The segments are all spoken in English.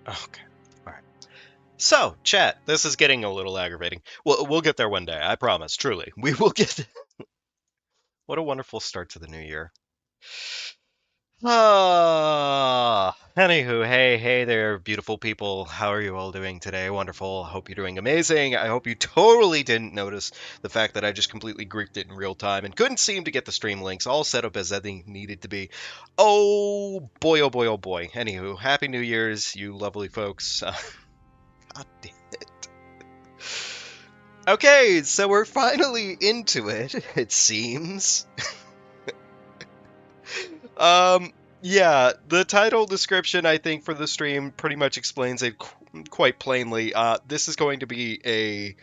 Okay. All right. So, chat, this is getting a little aggravating. We'll get there one day, I promise, truly. We will get. What a wonderful start to the new year. Anywho, hey there, beautiful people. How are you all doing today? Wonderful. Hope you're doing amazing. I hope you totally didn't notice the fact that I just completely griefed it in real time and couldn't seem to get the stream links all set up as they needed to be. Oh boy, oh boy, oh boy. Anywho, Happy New Year's, you lovely folks. God damn it. Okay, so we're finally into it, it seems. Um, yeah, the title description, I think, for the stream pretty much explains it quite plainly. This is going to be a.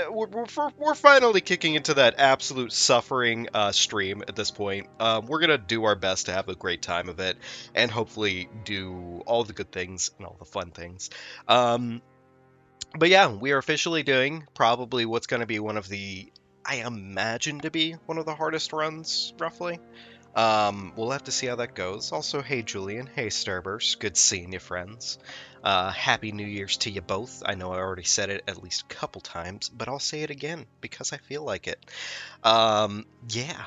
We're finally kicking into that absolute suffering stream at this point. We're going to do our best to have a great time of it and hopefully do all the good things and all the fun things. But yeah, we are officially doing probably what's going to be one of the. I imagine to be one of the hardest runs, roughly. We'll have to see how that goes. Also, hey Julian, hey Starburst, good seeing you, friends. Happy New Year's to you both. I know I already said it at least a couple times, but I'll say it again because I feel like it. Yeah.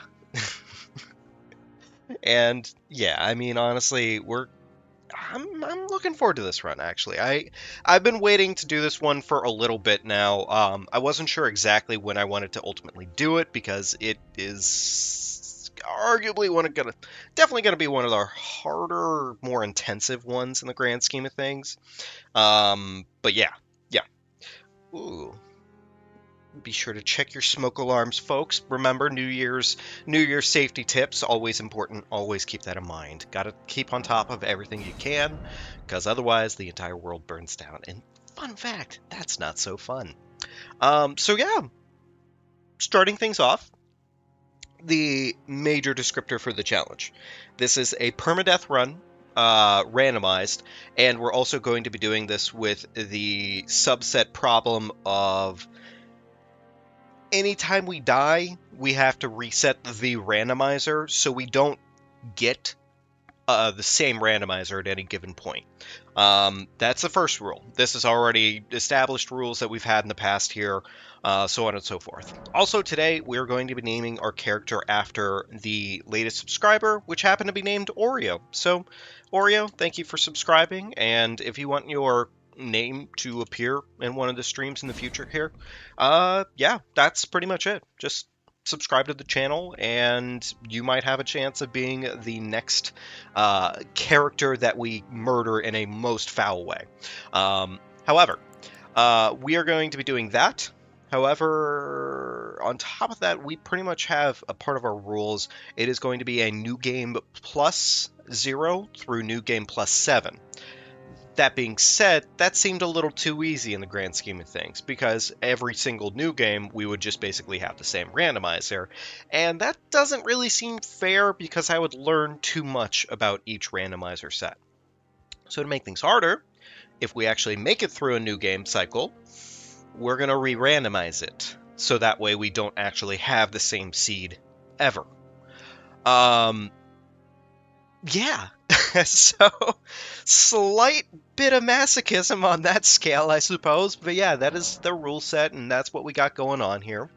And yeah, I mean, honestly, I'm looking forward to this run. Actually, I've been waiting to do this one for a little bit now. I wasn't sure exactly when I wanted to ultimately do it because it is arguably definitely gonna be one of the harder, more intensive ones in the grand scheme of things. But yeah, yeah. Ooh. Be sure to check your smoke alarms, folks. Remember, New Year's safety tips, always important. Always keep that in mind. Gotta keep on top of everything you can, because otherwise the entire world burns down. And fun fact, that's not so fun. So yeah, starting things off, the major descriptor for the challenge. This is a permadeath run, randomized, and we're also going to be doing this with the subset problem of anytime we die, we have to reset the randomizer so we don't get the same randomizer at any given point. That's the first rule. This is already established rules that we've had in the past here, so on and so forth. Also, today we're going to be naming our character after the latest subscriber, which happened to be named Oreo. So, Oreo, thank you for subscribing, and if you want your name to appear in one of the streams in the future here, yeah, that's pretty much it. Just subscribe to the channel, and you might have a chance of being the next character that we murder in a most foul way. However, we are going to be doing that. However, on top of that, we pretty much have a part of our rules. It is going to be a new game plus 0 through new game plus 7. That being said, that seemed a little too easy in the grand scheme of things, because every single new game we would just basically have the same randomizer, and that doesn't really seem fair because I would learn too much about each randomizer set. So to make things harder, if we actually make it through a new game cycle, we're going to re-randomize it, so that way we don't actually have the same seed ever. Yeah. So, slight bit of masochism on that scale, I suppose. But yeah, that is the rule set, and that's what we got going on here.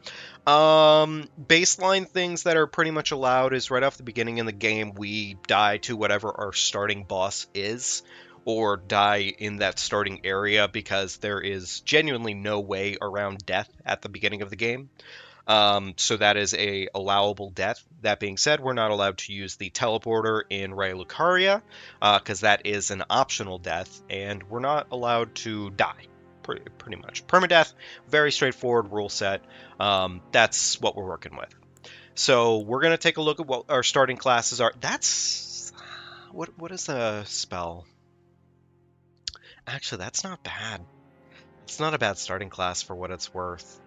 Baseline things that are pretty much allowed is right off the beginning in the game, we die to whatever our starting boss is, or die in that starting area because there is genuinely no way around death at the beginning of the game. So that is a allowable death. That being said, we're not allowed to use the teleporter in Raya Lucaria, because that is an optional death, and we're not allowed to die, pretty much. Permadeath, very straightforward rule set. That's what we're working with. So we're going to take a look at what our starting classes are. That's... What is the spell? Actually, that's not bad. It's not a bad starting class for what it's worth.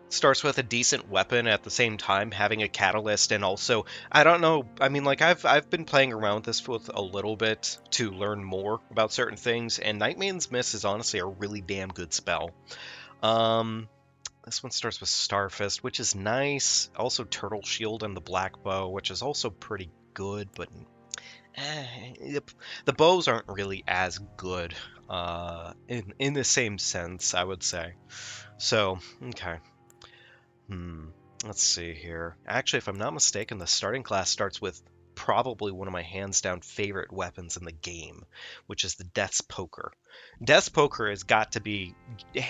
Starts with a decent weapon at the same time having a catalyst, and also I don't know, I mean, like I've been playing around with this with a little bit to learn more about certain things, and Nightmane's Miss is honestly a really damn good spell. This one starts with Starfist, which is nice. Also Turtle Shield and the Black Bow, which is also pretty good, but the bows aren't really as good in the same sense, I would say. So, okay. Hmm. Let's see here. Actually, if I'm not mistaken, the starting class starts with probably one of my hands down favorite weapons in the game, which is the Death's Poker. Death's Poker has got to be,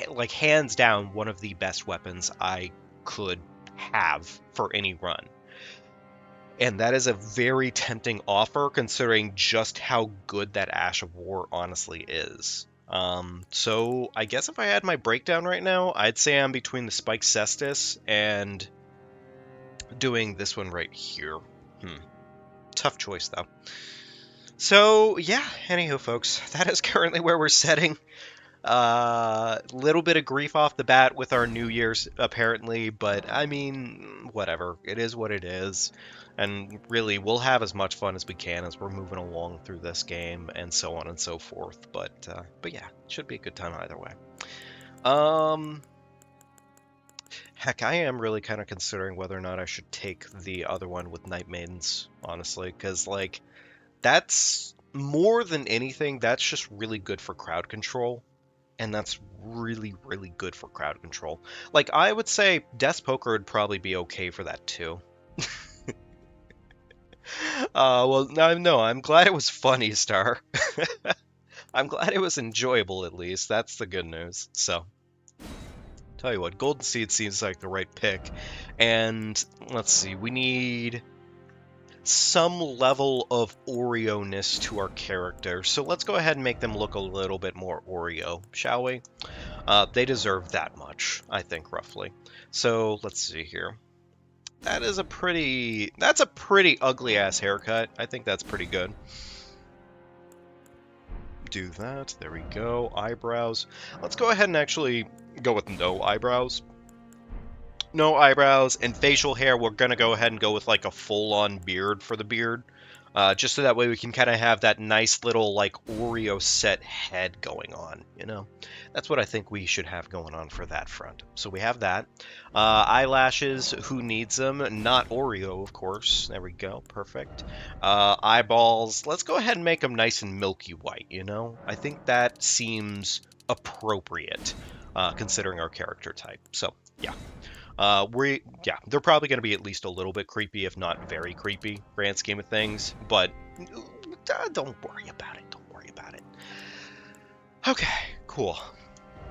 like, hands down one of the best weapons I could have for any run. And that is a very tempting offer considering just how good that Ash of War honestly is. So I guess if I had my breakdown right now, I'd say I'm between the Spike Cestus and doing this one right here. Tough choice, though. So, yeah, anywho, folks, that is currently where we're setting. Little bit of grief off the bat with our New Year's, apparently, but I mean, whatever. It is what it is. And really, we'll have as much fun as we can as we're moving along through this game, and so on and so forth. But yeah, it should be a good time either way. Heck, I am really kind of considering whether or not I should take the other one with Night Maidens, honestly, because, like, that's more than anything, that's just really good for crowd control. And that's really, really good for crowd control. Like, I would say Death's Poker would probably be okay for that, too. Well, no, I'm glad it was funny, Star. I'm glad it was enjoyable, at least. That's the good news. So, tell you what, Golden Seed seems like the right pick. And, let's see, we need some level of Oreo-ness to our character. So let's go ahead and make them look a little bit more Oreo, shall we? They deserve that much, I think, roughly. So let's see here. That's a pretty ugly-ass haircut. I think that's pretty good. Do that. There we go. Eyebrows. Let's go ahead and actually go with no eyebrows. No eyebrows and facial hair. We're going to go ahead and go with like a full-on beard for the beard. Just so that way we can kind of have that nice little like Oreo set head going on, you know? That's what I think we should have going on for that front. So we have that. Eyelashes, who needs them? Not Oreo, of course. There we go, perfect. Eyeballs, let's go ahead and make them nice and milky white, you know? I think that seems appropriate, considering our character type. So, yeah. They're probably going to be at least a little bit creepy, if not very creepy, grand scheme of things. But don't worry about it. Don't worry about it. Okay, cool.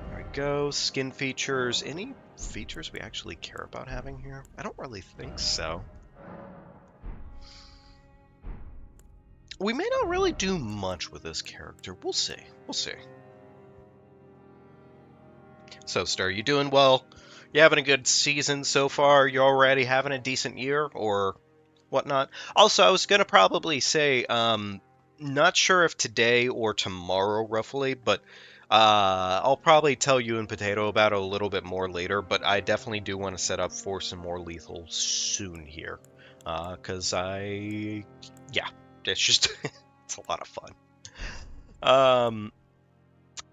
There we go. Skin features. Any features we actually care about having here? I don't really think so. We may not really do much with this character. We'll see. We'll see. So, Star, you doing well? You having a good season so far? You already having a decent year or whatnot? Also, I was going to probably say, not sure if today or tomorrow roughly, but I'll probably tell you and Potato about it a little bit more later, but I definitely do want to set up for some more lethal soon here. Because yeah, it's just, it's a lot of fun.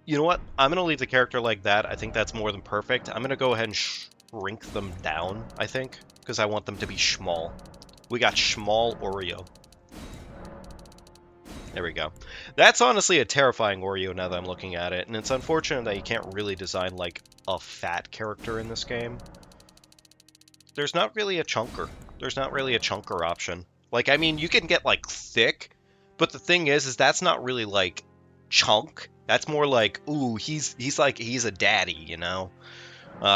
You know what? I'm going to leave the character like that. I think that's more than perfect. I'm going to go ahead and shrink them down, I think, because I want them to be small. We got small Oreo. There we go. That's honestly a terrifying Oreo now that I'm looking at it, and it's unfortunate that you can't really design, like, a fat character in this game. There's not really a chunker. There's not really a chunker option. Like, I mean, you can get, like, thick, but the thing is that's not really, like, chunk. That's more like, ooh, he's a daddy, you know?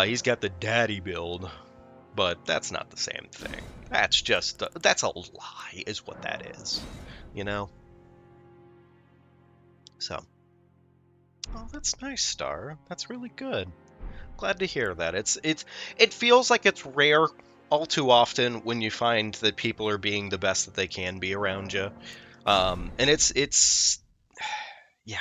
He's got the daddy build, but that's not the same thing. That's just, that's a lie, is what that is, you know? So, oh, that's nice, Star. That's really good. Glad to hear that. It feels like it's rare all too often when you find that people are being the best that they can be around you. And it's yeah.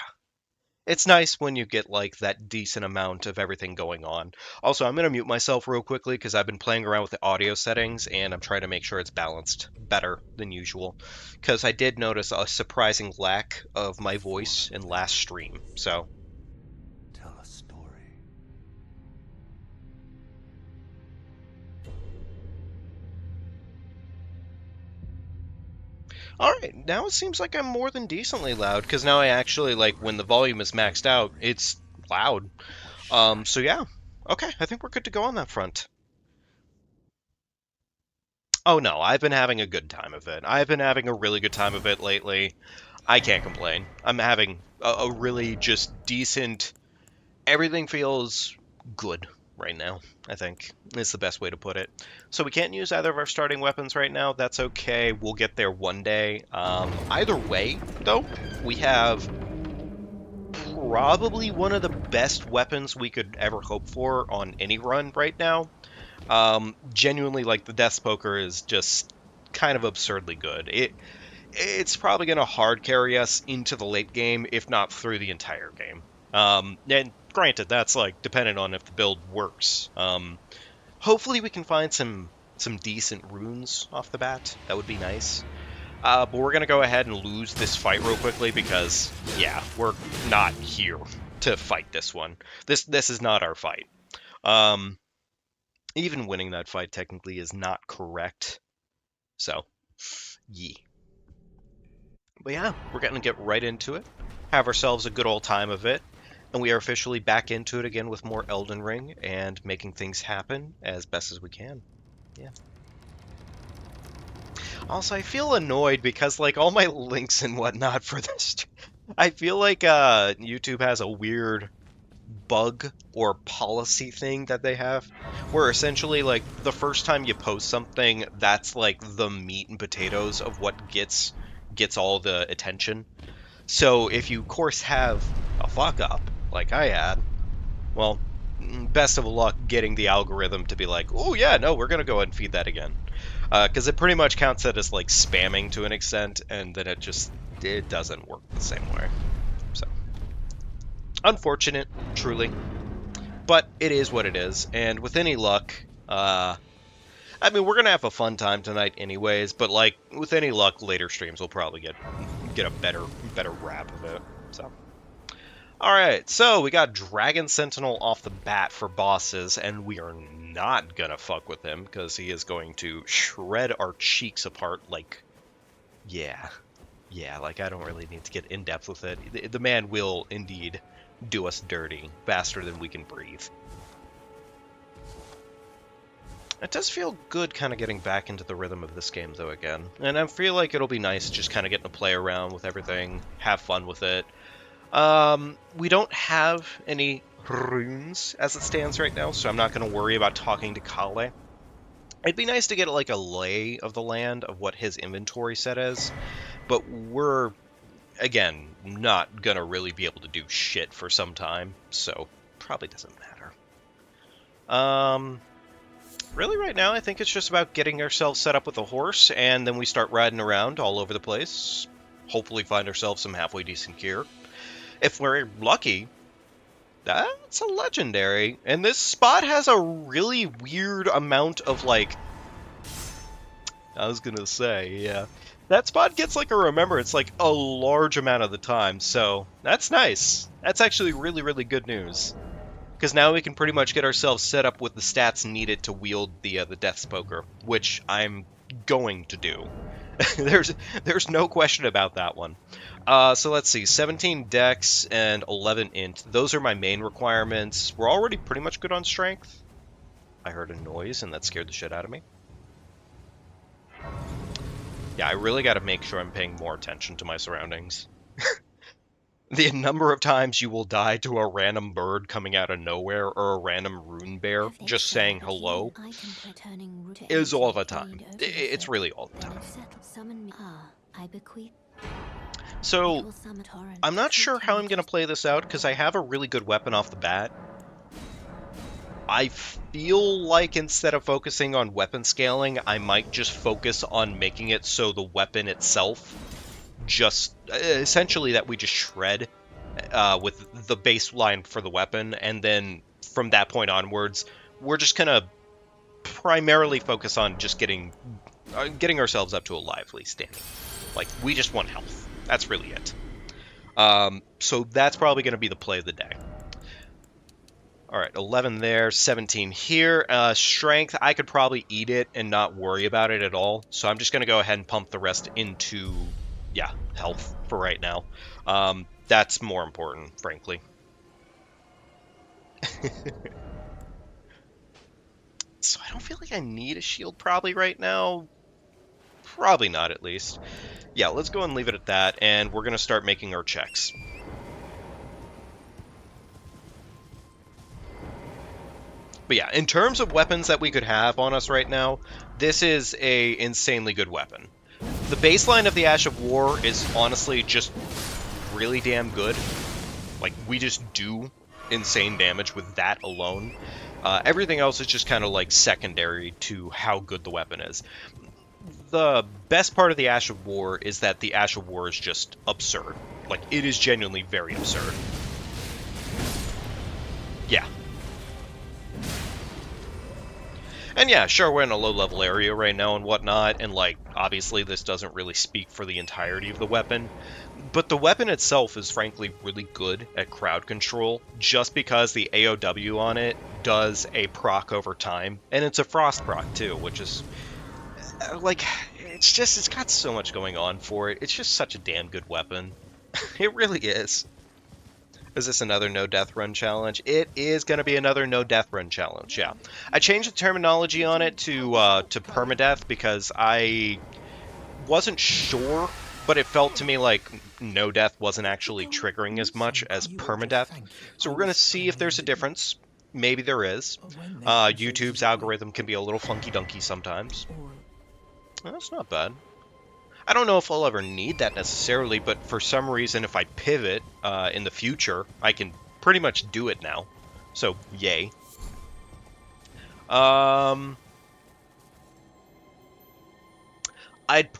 It's nice when you get, like, that decent amount of everything going on. Also, I'm going to mute myself real quickly because I've been playing around with the audio settings, and I'm trying to make sure it's balanced better than usual. Because I did notice a surprising lack of my voice in last stream, so... Tell a story. Alright, now it seems like I'm more than decently loud, because now I actually, like, when the volume is maxed out, it's loud. So yeah. Okay, I think we're good to go on that front. Oh no, I've been having a good time of it. I've been having a really good time of it lately. I can't complain. I'm having a really just decent... Everything feels good right now, I think, is the best way to put it. So we can't use either of our starting weapons right now. That's okay. We'll get there one day. Either way, though, we have probably one of the best weapons we could ever hope for on any run right now. Genuinely, like, the Death Poker is just kind of absurdly good. It's probably going to hard carry us into the late game, if not through the entire game. And granted, that's like dependent on if the build works. Hopefully we can find some decent runes off the bat. That would be nice. But we're going to go ahead and lose this fight real quickly because, yeah, we're not here to fight this one. This is not our fight. Even winning that fight technically is not correct. So, yee. But yeah, we're going to get right into it. Have ourselves a good old time of it. And we are officially back into it again with more Elden Ring and making things happen as best as we can. Yeah. Also, I feel annoyed because, like, all my links and whatnot for this... I feel like YouTube has a weird bug or policy thing that they have, where essentially, like, the first time you post something, that's, like, the meat and potatoes of what gets all the attention. So if you, of course, have a fuck-up, like I had, well, best of luck getting the algorithm to be like, oh yeah, no, we're going to go ahead and feed that again. Because it pretty much counts that as, like, spamming to an extent, and then it doesn't work the same way. So, unfortunate, truly. But it is what it is, and with any luck, I mean, we're going to have a fun time tonight anyways, but, like, with any luck, later streams will probably get a better wrap of it, so... Alright, so we got Dragon Sentinel off the bat for bosses, and we are not gonna fuck with him, because he is going to shred our cheeks apart, like, yeah, like, I don't really need to get in-depth with it. The man will, indeed, do us dirty, faster than we can breathe. It does feel good kind of getting back into the rhythm of this game, though, again. And I feel like it'll be nice just kind of getting to play around with everything, have fun with it. We don't have any runes as it stands right now, so I'm not going to worry about talking to Kale. It'd be nice to get, like, a lay of the land of what his inventory set is, but we're, again, not going to really be able to do shit for some time, so probably doesn't matter. Really right now, I think it's just about getting ourselves set up with a horse, and then we start riding around all over the place, hopefully find ourselves some halfway decent gear. If we're lucky, that's a legendary. And this spot has a really weird amount of, like... I was gonna say, yeah. That spot gets, like, a remembrance, like, a large amount of the time, so that's nice. That's actually really, really good news. Because now we can pretty much get ourselves set up with the stats needed to wield the Death Poker, which I'm going to do. There's no question about that one. So let's see, 17 dex and 11 int. Those are my main requirements. We're already pretty much good on strength. I heard a noise and that scared the shit out of me. Yeah, I really got to make sure I'm paying more attention to my surroundings. The number of times you will die to a random bird coming out of nowhere or a random rune bear just saying hello is all the time. It's really all the time. So, I'm not sure how I'm going to play this out because I have a really good weapon off the bat. I feel like instead of focusing on weapon scaling, I might just focus on making it so the weapon itself just essentially that we just shred with the baseline for the weapon, and then from that point onwards, we're just gonna primarily focus on just getting ourselves up to a lively standing. Like, we just want health. That's really it. So that's probably gonna be the play of the day. All right, 11 there, 17 here. Strength, I could probably eat it and not worry about it at all. So I'm just going to go ahead and pump the rest into, yeah, health for right now. That's more important, frankly. So I don't feel like I need a shield probably right now. Probably not, at least. Yeah, let's go and leave it at that, and we're going to start making our checks. But yeah, in terms of weapons that we could have on us right now, this is a insanely good weapon. The baseline of the Ash of War is honestly just really damn good. Like, we just do insane damage with that alone. Everything else is just kind of like secondary to how good the weapon is. The best part of the Ash of War is that the Ash of War is just absurd. Like, it is genuinely very absurd. Yeah. And yeah, sure, we're in a low-level area right now and whatnot, and, like, obviously this doesn't really speak for the entirety of the weapon, but the weapon itself is frankly really good at crowd control, just because the AOW on it does a proc over time, and it's a frost proc too, which is, like, it's got so much going on for it. It's just such a damn good weapon. It really is. Is this another no-death run challenge? It is going to be another no-death run challenge, yeah. I changed the terminology on it to Perma-Death because I wasn't sure, but it felt to me like no-death wasn't actually triggering as much as Perma-Death. So we're going to see if there's a difference. Maybe there is. YouTube's algorithm can be a little funky-dunky sometimes. That's not bad. I don't know if I'll ever need that necessarily, but for some reason, if I pivot in the future, I can pretty much do it now. So, yay. I'd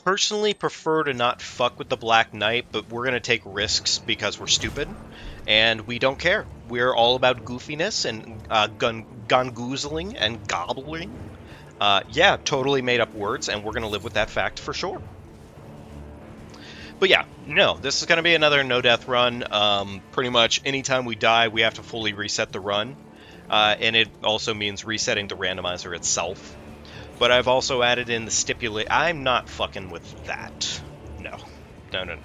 personally prefer to not fuck with the Black Knight, but we're going to take risks because we're stupid, and we don't care. We're all about goofiness and gongoozling and gobbling. Yeah, totally made up words, and we're going to live with that fact for sure. But yeah, no, this is going to be another no-death run. Pretty much anytime we die, we have to fully reset the run. And it also means resetting the randomizer itself. But I've also added in the stipulate. I'm not fucking with that. No. No.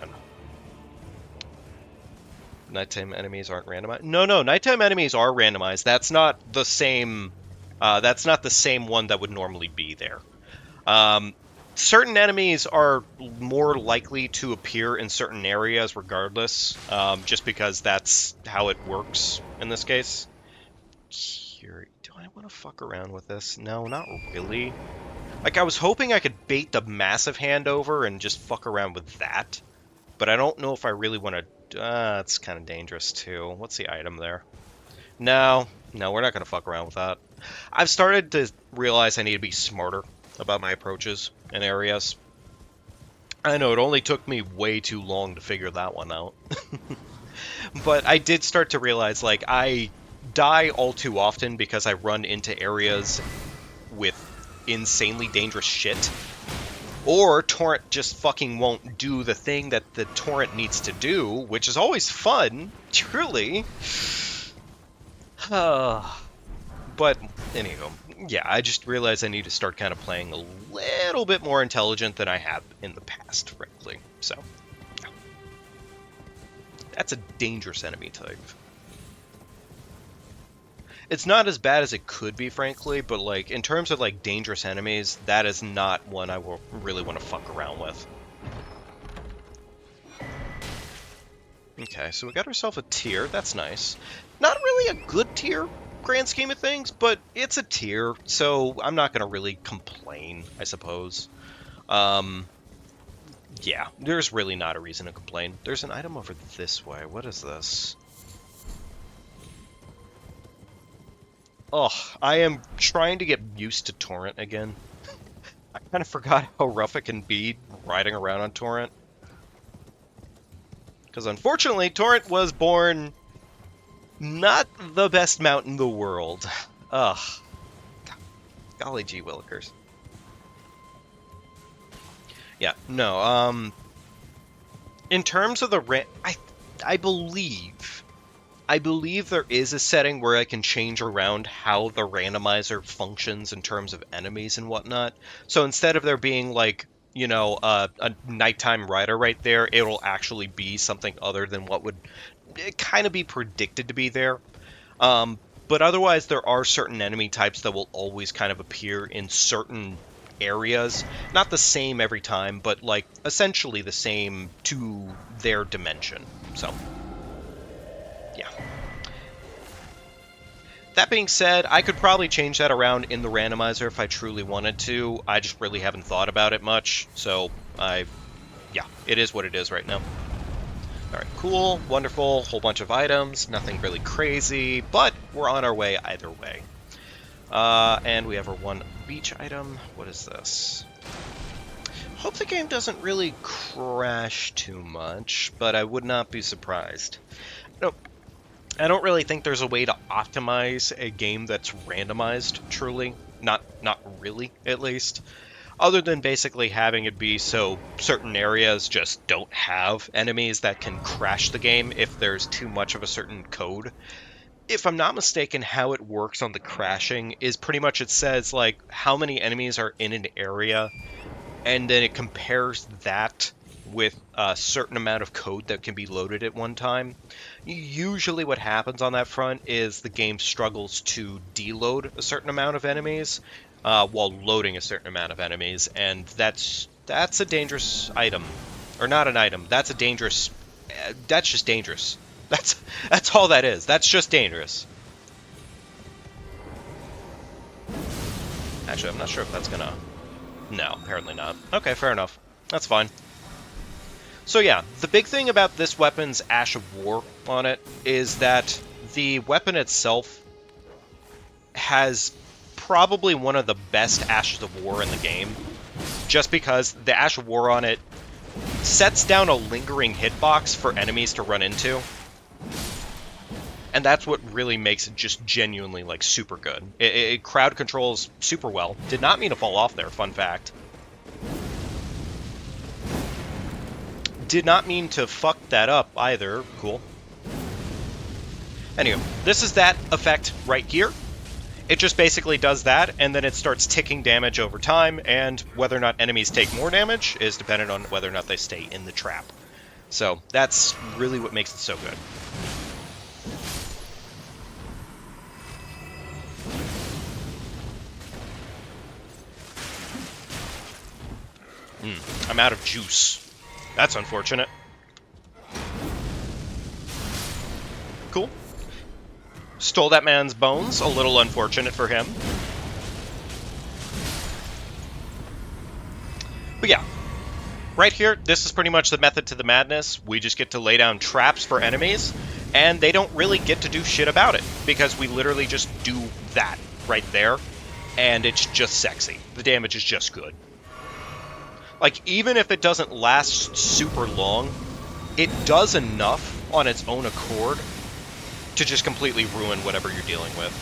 Nighttime enemies aren't randomized? No, nighttime enemies are randomized. That's not the same... that's not the same one that would normally be there. Certain enemies are more likely to appear in certain areas regardless, just because that's how it works in this case. Here, do I want to fuck around with this? No, not really. Like, I was hoping I could bait the massive hand over and just fuck around with that, but I don't know if I really want to... it's kind of dangerous, too. What's the item there? No, we're not going to fuck around with that. I've started to realize I need to be smarter about my approaches in areas. I know, it only took me way too long to figure that one out. But I did start to realize, like, I die all too often because I run into areas with insanely dangerous shit. Or Torrent just fucking won't do the thing that the Torrent needs to do, which is always fun, truly. But, anywho, yeah, I just realized I need to start kind of playing a little bit more intelligent than I have in the past, frankly. So, yeah. That's a dangerous enemy type. It's not as bad as it could be, frankly, but, like, in terms of, like, dangerous enemies, that is not one I will really want to fuck around with. Okay, so we got ourselves a tier. That's nice. Not really a good tier, grand scheme of things, but it's a tier, so I'm not going to really complain, I suppose. Yeah, there's really not a reason to complain. There's an item over this way. What is this? Oh, I am trying to get used to Torrent again. I kind of forgot how rough it can be riding around on Torrent. Because unfortunately, Torrent was born not the best mount in the world. Ugh. Golly gee willikers. Yeah, no, in terms of the I believe I believe there is a setting where I can change around how the randomizer functions in terms of enemies and whatnot. So instead of there being like, you know, a nighttime rider right there, it'll actually be something other than what would kind of be predicted to be there. But otherwise, there are certain enemy types that will always kind of appear in certain areas. Not the same every time, but like essentially the same to their dimension. So, yeah. That being said, I could probably change that around in the randomizer if I truly wanted to. I just really haven't thought about it much, so yeah, it is what it is right now. Alright, cool, wonderful, whole bunch of items, nothing really crazy, but we're on our way either way. And we have our one beach item. What is this? Hope the game doesn't really crash too much, but I would not be surprised. No, I don't really think there's a way to optimize a game that's randomized, truly. Not really, at least. Other than basically having it be so certain areas just don't have enemies that can crash the game if there's too much of a certain code. If I'm not mistaken, how it works on the crashing is pretty much it says, like, how many enemies are in an area, and then it compares that with a certain amount of code that can be loaded at one time. Usually what happens on that front is the game struggles to deload a certain amount of enemies while loading a certain amount of enemies, and that's a dangerous item. Or not an item, that's a dangerous... that's just dangerous. That's all that is. That's just dangerous. Actually, I'm not sure if that's gonna... No, apparently not. Okay, fair enough. That's fine. So yeah, the big thing about this weapon's Ash of War on it is that the weapon itself has probably one of the best Ashes of War in the game, just because the Ash of War on it sets down a lingering hitbox for enemies to run into. And that's what really makes it just genuinely, like, super good. It crowd controls super well. Did not mean to fall off there, fun fact. Did not mean to fuck that up either. Cool. Anyway, this is that effect right here. It just basically does that, and then it starts ticking damage over time, and whether or not enemies take more damage is dependent on whether or not they stay in the trap. So that's really what makes it so good. I'm out of juice. That's unfortunate. Cool. Stole that man's bones. A little unfortunate for him. But yeah. Right here, this is pretty much the method to the madness. We just get to lay down traps for enemies, and they don't really get to do shit about it, because we literally just do that right there, and it's just sexy. The damage is just good. Like, even if it doesn't last super long, it does enough on its own accord to just completely ruin whatever you're dealing with.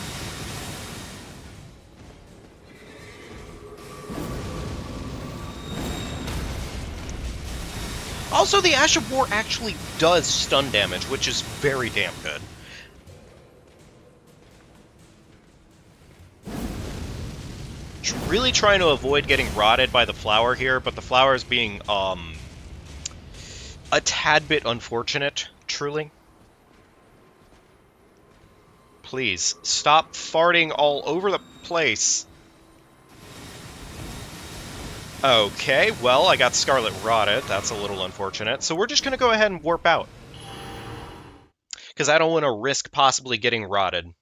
Also, the Ash of War actually does stun damage, which is very damn good. Really trying to avoid getting rotted by the flower here, but the flower is being, a tad bit unfortunate, truly. Please, stop farting all over the place. Okay, well, I got Scarlet Rotted. That's a little unfortunate. So we're just going to go ahead and warp out. Because I don't want to risk possibly getting rotted.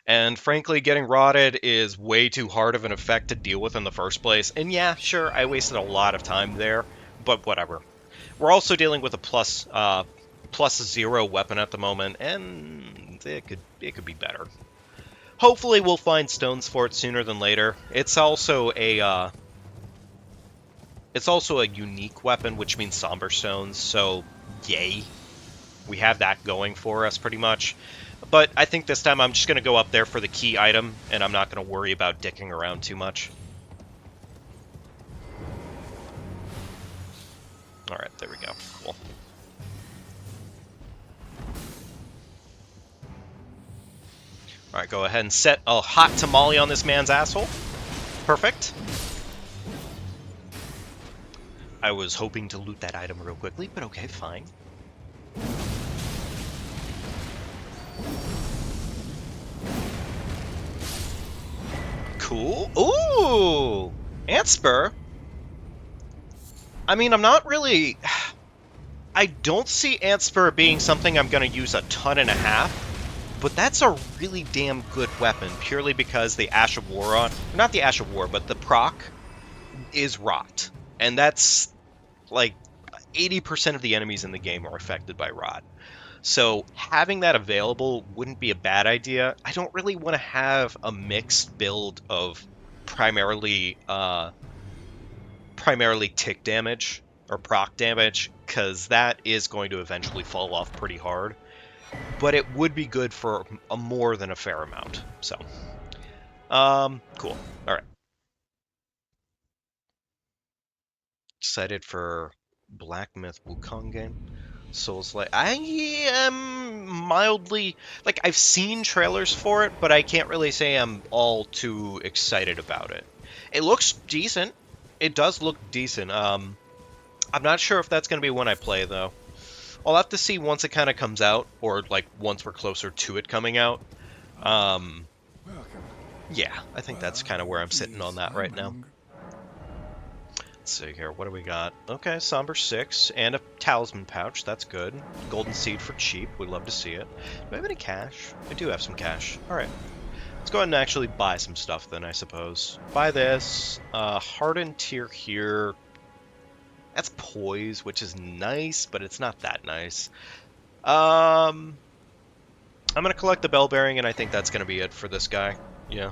And frankly, getting rotted is way too hard of an effect to deal with in the first place. And yeah, sure, I wasted a lot of time there, but whatever. We're also dealing with a plus 0 weapon at the moment, and it could be better. Hopefully we'll find stones for it sooner than later. It's also a unique weapon, which means somber stones, so yay. We have that going for us pretty much. But I think this time I'm just going to go up there for the key item, and I'm not going to worry about dicking around too much. Alright, there we go. Cool. All right, go ahead and set a hot tamale on this man's asshole. Perfect. I was hoping to loot that item real quickly, but okay, fine. Cool. Ooh! Antspur. I mean, I'm not really... I don't see Antspur being something I'm going to use a ton and a half, but that's a really damn good weapon, purely because the Ash of War on... Not the Ash of War, but the proc is rot. And that's, like, 80% of the enemies in the game are affected by rot. So having that available wouldn't be a bad idea. I don't really want to have a mixed build of primarily tick damage or proc damage, because that is going to eventually fall off pretty hard. But it would be good for a more than a fair amount. So, cool. All right. Excited for Black Myth Wukong game. Souls-like. I am mildly... Like, I've seen trailers for it, but I can't really say I'm all too excited about it. It looks decent. It does look decent. I'm not sure if that's going to be when I play, though. I'll have to see once it kind of comes out, or, like, once we're closer to it coming out. Yeah, I think that's kind of where I'm sitting on that right now. Let's see here, what do we got? Okay, Somber 6, and a Talisman Pouch, that's good. Golden Seed for cheap, we'd love to see it. Do I have any cash? I do have some cash. Alright. Let's go ahead and actually buy some stuff then, I suppose. Buy this. Hardened Tier here. That's Poise, which is nice, but it's not that nice. I'm going to collect the Bell Bearing, and I think that's going to be it for this guy. Yeah.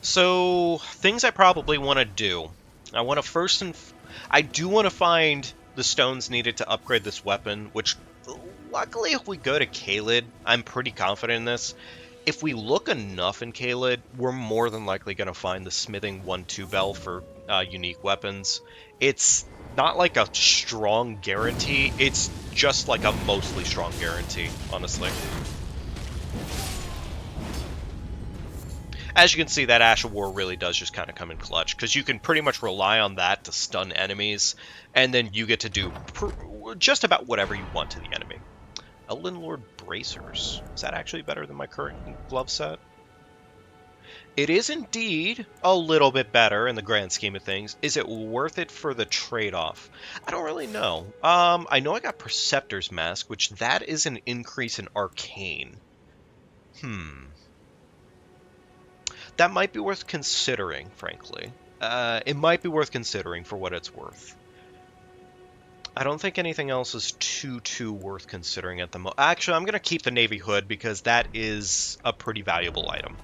So, things I probably want to do. I want to I do want to find the stones needed to upgrade this weapon, which, luckily, if we go to Caelid, I'm pretty confident in this. If we look enough in Caelid, we're more than likely going to find the smithing 1-2 bell for unique weapons. It's not like a strong guarantee, it's just like a mostly strong guarantee, honestly. As you can see, that Ash of War really does just kind of come in clutch, because you can pretty much rely on that to stun enemies, and then you get to do just about whatever you want to the enemy. Elden Lord Bracers. Is that actually better than my current glove set? It is indeed a little bit better in the grand scheme of things. Is it worth it for the trade-off? I don't really know. I know I got Preceptor's Mask, which that is an increase in Arcane. That might be worth considering, frankly. It might be worth considering for what it's worth. I don't think anything else is too worth considering at the moment. Actually, I'm going to keep the Navy Hood because that is a pretty valuable item.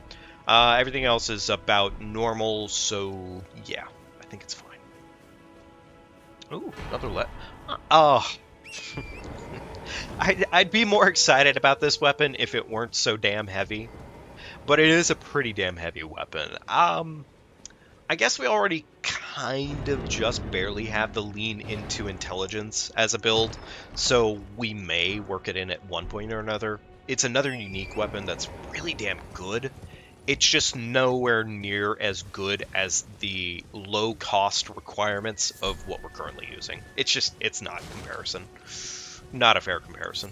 Everything else is about normal, so yeah, I think it's fine. Ooh, another oh. I'd be more excited about this weapon if it weren't so damn heavy. But it is a pretty damn heavy weapon. I guess we already kind of just barely have the lean into intelligence as a build, so we may work it in at one point or another. It's another unique weapon that's really damn good. It's just nowhere near as good as the low-cost requirements of what we're currently using. It's not a comparison. Not a fair comparison.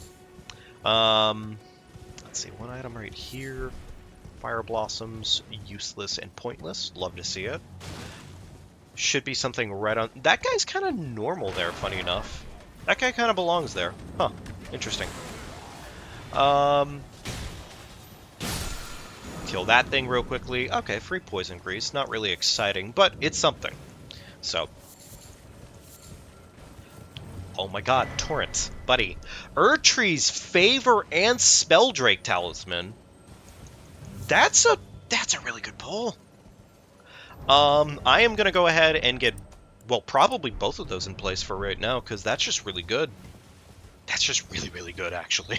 Let's see, one item right here. Fire Blossoms, useless and pointless. Love to see it. Should be something right on... That guy's kind of normal there, funny enough. That guy kind of belongs there. Huh. Interesting. Kill that thing real quickly. Okay, free poison grease. Not really exciting, but it's something. So. Oh my god, Torrent. Buddy. Erdtree's Favor and Spelldrake Talisman. That's a really good pull. I am going to go ahead and get, well, probably both of those in place for right now, because that's just really good. That's just really, really good, actually.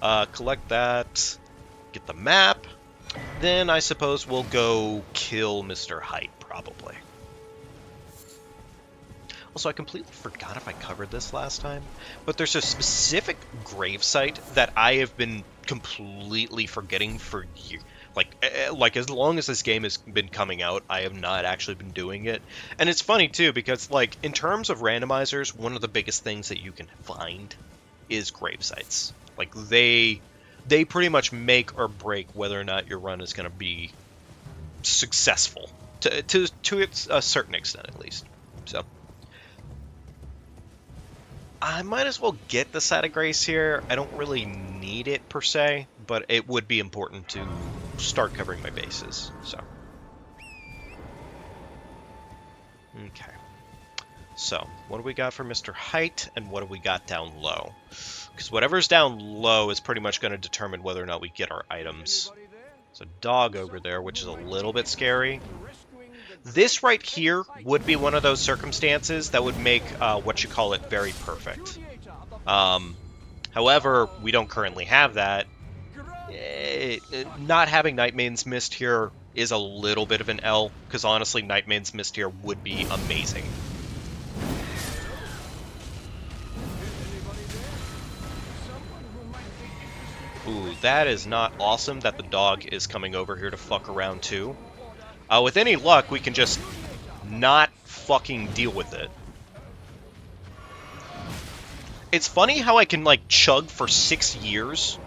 Collect that, get the map, then I suppose we'll go kill Mr. Height, probably. Also, I completely forgot if I covered this last time, but there's a specific grave site that I have been completely forgetting for years. Like as long as this game has been coming out, I have not actually been doing it. And it's funny too because like in terms of randomizers, one of the biggest things that you can find is grave sites. Like they pretty much make or break whether or not your run is going to be successful to a certain extent at least. So I might as well get the Site of Grace here. I don't really need it per se, but it would be important to start covering my bases. So okay. So what do we got for Mr. Height, and what do we got down low? Because whatever's down low is pretty much going to determine whether or not we get our items. There's a dog over there, which is a little bit scary. This right here would be one of those circumstances that would make what you call it very perfect. However, we don't currently have that. Not having Night Maiden's Mist here is a little bit of an L, because honestly, Night Maiden's Mist here would be amazing. Ooh, that is not awesome that the dog is coming over here to fuck around too. With any luck, we can just not fucking deal with it. It's funny how I can, like, chug for 6 years,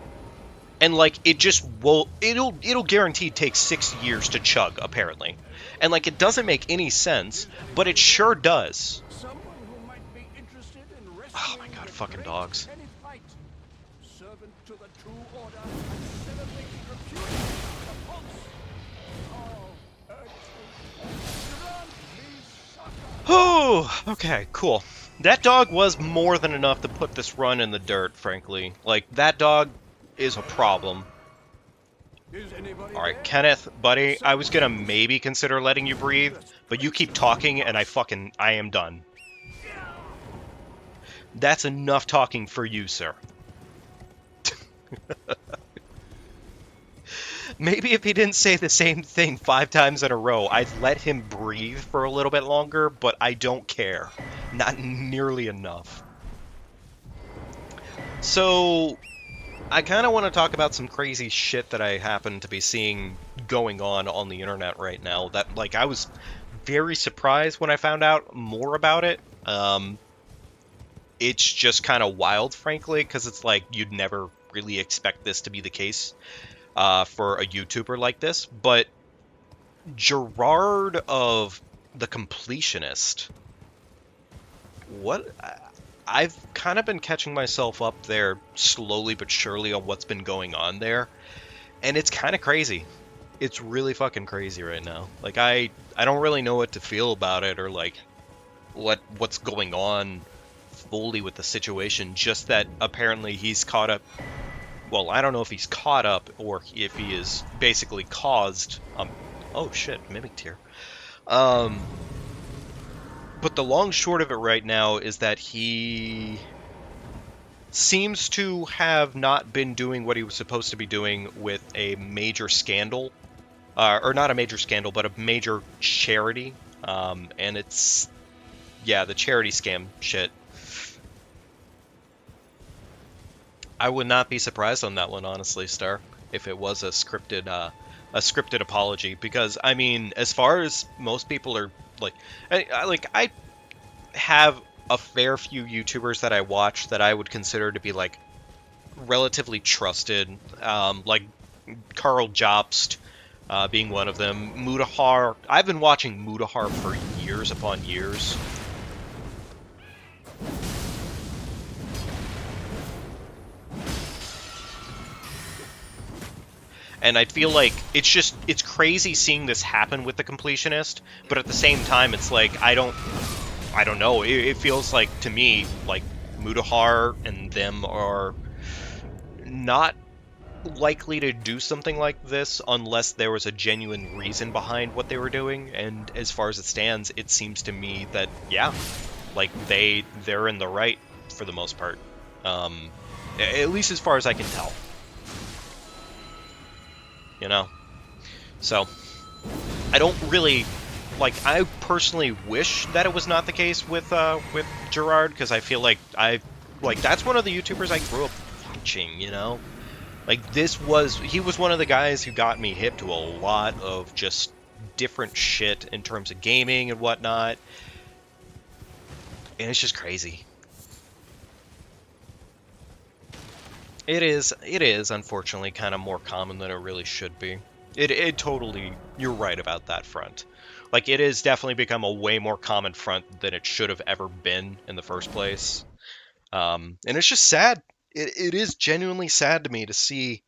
and, like, it just will... It'll guaranteed take 6 years to chug, apparently. And, like, it doesn't make any sense, but it sure does. Oh my god, fucking dogs. Oh, okay, cool. That dog was more than enough to put this run in the dirt, frankly. Like, that dog is a problem. Alright, Kenneth, buddy, I was gonna maybe consider letting you breathe, but you keep talking and I am done. That's enough talking for you, sir. Maybe if he didn't say the same thing 5 times in a row, I'd let him breathe for a little bit longer, but I don't care. Not nearly enough. So, I kind of want to talk about some crazy shit that I happen to be seeing going on the internet right now. That, like, I was very surprised when I found out more about it. It's just kind of wild, frankly, because it's like you'd never really expect this to be the case. For a YouTuber like this, but Gerard of the Completionist, I've kind of been catching myself up there slowly but surely on what's been going on there, and it's kind of crazy. It's really fucking crazy right now. Like, I don't really know what to feel about it, or like what's going on fully with the situation, just that apparently he's caught up. Well, I don't know if he's caught up or if he is basically caused... oh shit, mimicked here. But the long short of it right now is that he seems to have not been doing what he was supposed to be doing with a major scandal. Or not a major scandal, but a major charity. And it's... yeah, the charity scam shit. I would not be surprised on that one, honestly, Star, if it was a scripted apology. Because I mean, as far as most people are like, I have a fair few YouTubers that I watch that I would consider to be like relatively trusted, like Carl Jobst being one of them. Mudahar, I've been watching Mudahar for years upon years. And I feel like it's crazy seeing this happen with the Completionist, but at the same time, it's like, I don't know, it feels like, to me, like, Mudahar and them are not likely to do something like this unless there was a genuine reason behind what they were doing, and as far as it stands, it seems to me that, yeah, like, they're in the right for the most part. At least as far as I can tell. You know? So, I don't really like, I personally wish that it was not the case with Gerard, because I feel like that's one of the YouTubers I grew up watching, you know? Like, he was one of the guys who got me hip to a lot of just different shit in terms of gaming and whatnot. And it's just crazy. It is unfortunately kind of more common than it really should be. It totally, you're right about that front. Like, it has definitely become a way more common front than it should have ever been in the first place. And it's just sad. It is genuinely sad to me to see,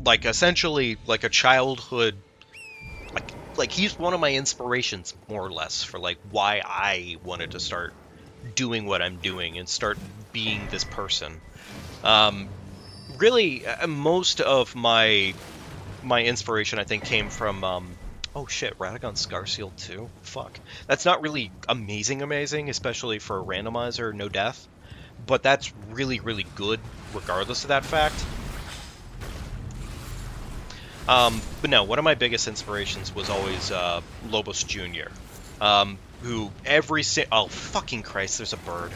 like, essentially, like, a childhood, like he's one of my inspirations, more or less, for, like, why I wanted to start doing what I'm doing and start being this person. Really, most of my inspiration, I think, came from, oh shit, Radagon Scarseal 2? Fuck. That's not really amazing, especially for a randomizer, no death. But that's really, really good, regardless of that fact. But no, one of my biggest inspirations was always Lobos Jr., who oh, fucking Christ, there's a bird.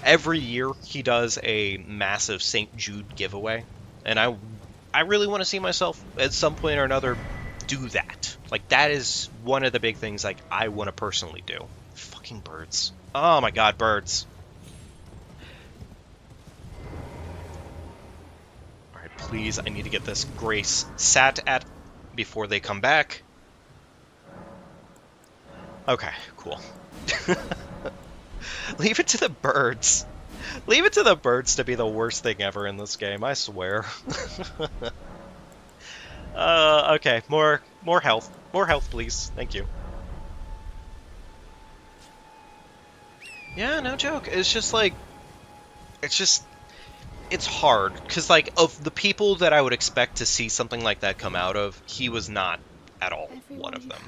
Every year, he does a massive St. Jude giveaway, and I really want to see myself, at some point or another, do that. Like, that is one of the big things, like, I want to personally do. Fucking birds. Oh my god, birds. Alright, please, I need to get this Grace sat at before they come back. Okay, cool. Leave it to the birds. Leave it to the birds to be the worst thing ever in this game, I swear. Okay, more health. More health, please. Thank you. Yeah, no joke. It's just like... It's hard, because, like, of the people that I would expect to see something like that come out of, he was not at all one of them.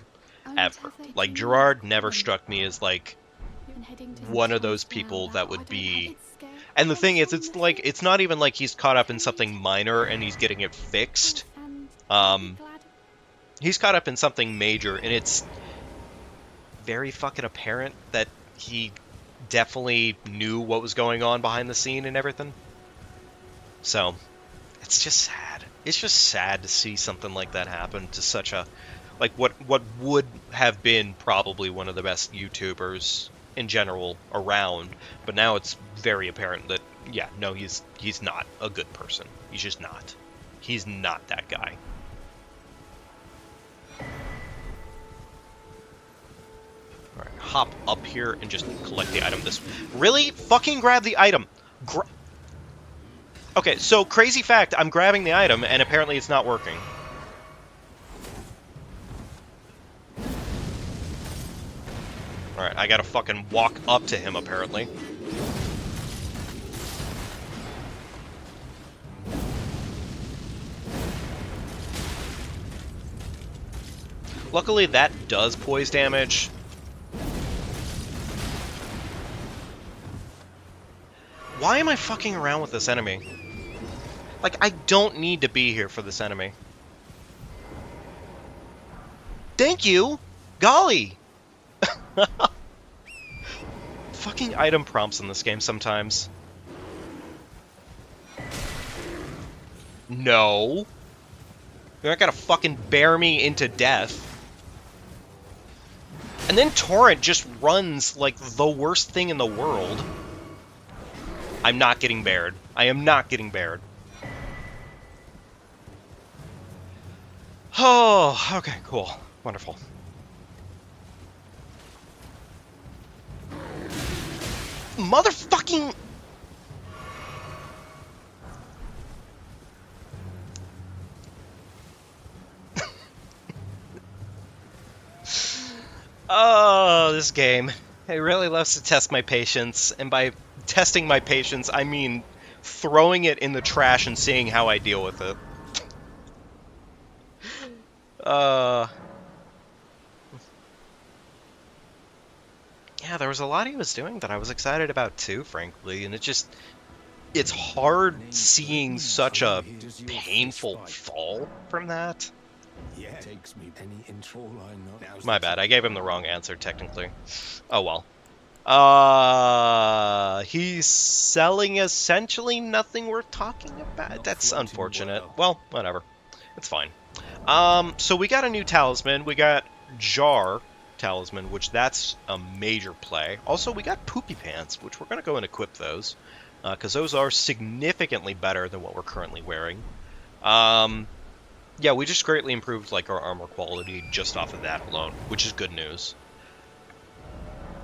Ever. Like, Gerard never struck me as, like, one of those people that would be... And the thing is, it's like, it's not even like he's caught up in something minor and he's getting it fixed. He's caught up in something major, and it's very fucking apparent that he definitely knew what was going on behind the scene and everything. So, it's just sad. It's just sad to see something like that happen to such a... Like, what would have been probably one of the best YouTubers in general around, but now it's very apparent that, yeah, no, he's not a good person. He's just not. He's not that guy. Alright, hop up here and just collect the item this... Really? Fucking grab the item! Okay, so, crazy fact, I'm grabbing the item, and apparently it's not working. Alright, I gotta fucking walk up to him, apparently. Luckily, that does poise damage. Why am I fucking around with this enemy? Like, I don't need to be here for this enemy. Thank you! Golly! Fucking item prompts in this game sometimes. No. You're not gonna fucking bear me into death. And then Torrent just runs like the worst thing in the world. I'm not getting bared. I am not getting bared. Oh, okay, cool. Wonderful. Motherfucking... Oh, this game. It really loves to test my patience, and by testing my patience, I mean throwing it in the trash and seeing how I deal with it. Yeah, there was a lot he was doing that I was excited about too, frankly, and it's hard seeing such a painful fall from that. Yeah. Takes me any inch all I know. Now's My the bad, time. I gave him the wrong answer, technically. Oh well. He's selling essentially nothing worth talking about. Not That's floating unfortunate. well. Well, whatever. It's fine. So we got a new talisman. We got Jar talisman, which that's a major play. Also, we got Poopy Pants, which we're going to go and equip those, because those are significantly better than what we're currently wearing. Yeah, we just greatly improved like our armor quality just off of that alone, which is good news.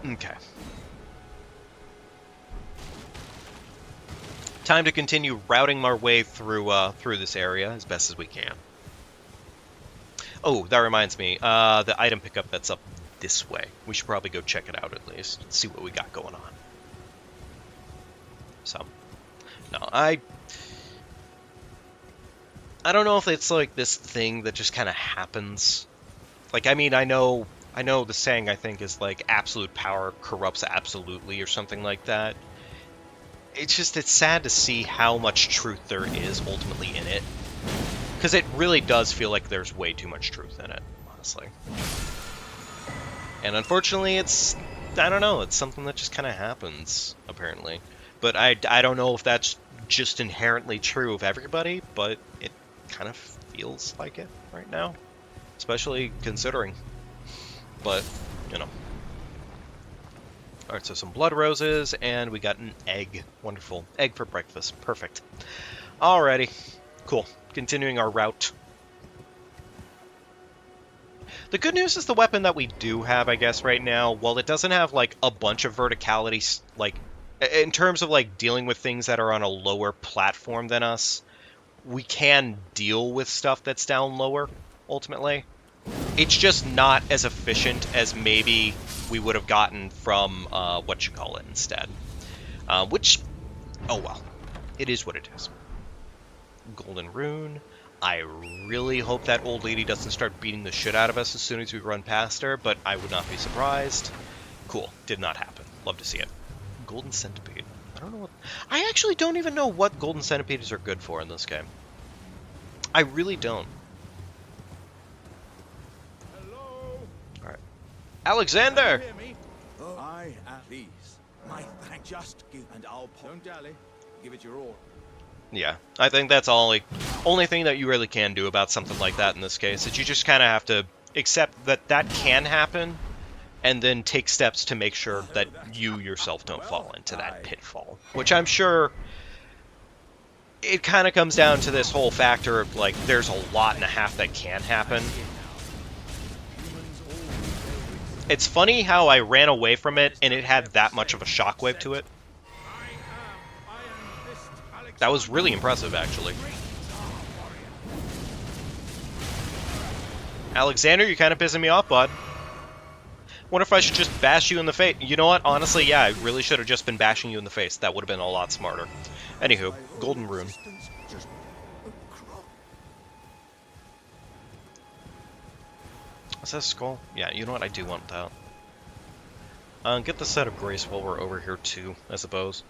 Okay. Time to continue routing our way through through this area as best as we can. Oh, that reminds me, the item pickup that's up this way. We should probably go check it out at least, see what we got going on. So, no, I don't know if it's like this thing that just kind of happens. Like, I mean, I know the saying, I think, is like absolute power corrupts absolutely or something like that. It's sad to see how much truth there is ultimately in it. Because it really does feel like there's way too much truth in it, honestly. And unfortunately, I don't know, it's something that just kind of happens, apparently. But I don't know if that's just inherently true of everybody, but it kind of feels like it right now. Especially considering. But, you know. Alright, so some blood roses, and we got an egg. Wonderful. Egg for breakfast. Perfect. Alrighty. Cool. Continuing our route. The good news is the weapon that we do have, I guess, right now, while it doesn't have, like, a bunch of verticality, like, in terms of, like, dealing with things that are on a lower platform than us, we can deal with stuff that's down lower, ultimately. It's just not as efficient as maybe we would have gotten from, instead. Which, oh well. It is what it is. Golden Rune. I really hope that old lady doesn't start beating the shit out of us as soon as we run past her, but I would not be surprised. Cool. Did not happen. Love to see it. Golden Centipede. I don't know what... I actually don't even know what Golden Centipedes are good for in this game. I really don't. Hello. Alright. Alexander! Hear me? Oh, I am please. My thank just give and I'll don't dally. Give it your all. Yeah, I think that's only thing that you really can do about something like that in this case, is you just kind of have to accept that that can happen, and then take steps to make sure that you yourself don't fall into that pitfall. Which I'm sure it kind of comes down to this whole factor of, like, there's a lot and a half that can happen. It's funny how I ran away from it, and it had that much of a shockwave to it. That was really impressive, actually. Alexander, you're kind of pissing me off, bud. Wonder if I should just bash you in the face. You know what? Honestly, yeah, I really should have just been bashing you in the face. That would have been a lot smarter. Anywho, Golden Rune. Is that a skull? Yeah, you know what? I do want that. Get the set of grace while we're over here, too, I suppose.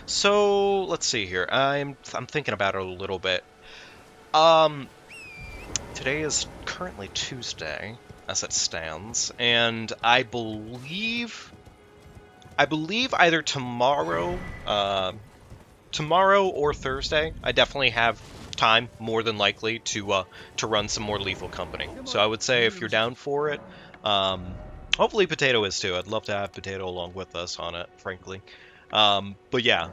So, let's see here. I'm thinking about it a little bit. Today is currently Tuesday, as it stands, and I believe either tomorrow or Thursday, I definitely have time, more than likely, to run some more Lethal Company. So I would say if you're down for it, hopefully Potato is too. I'd love to have Potato along with us on it, frankly. But yeah,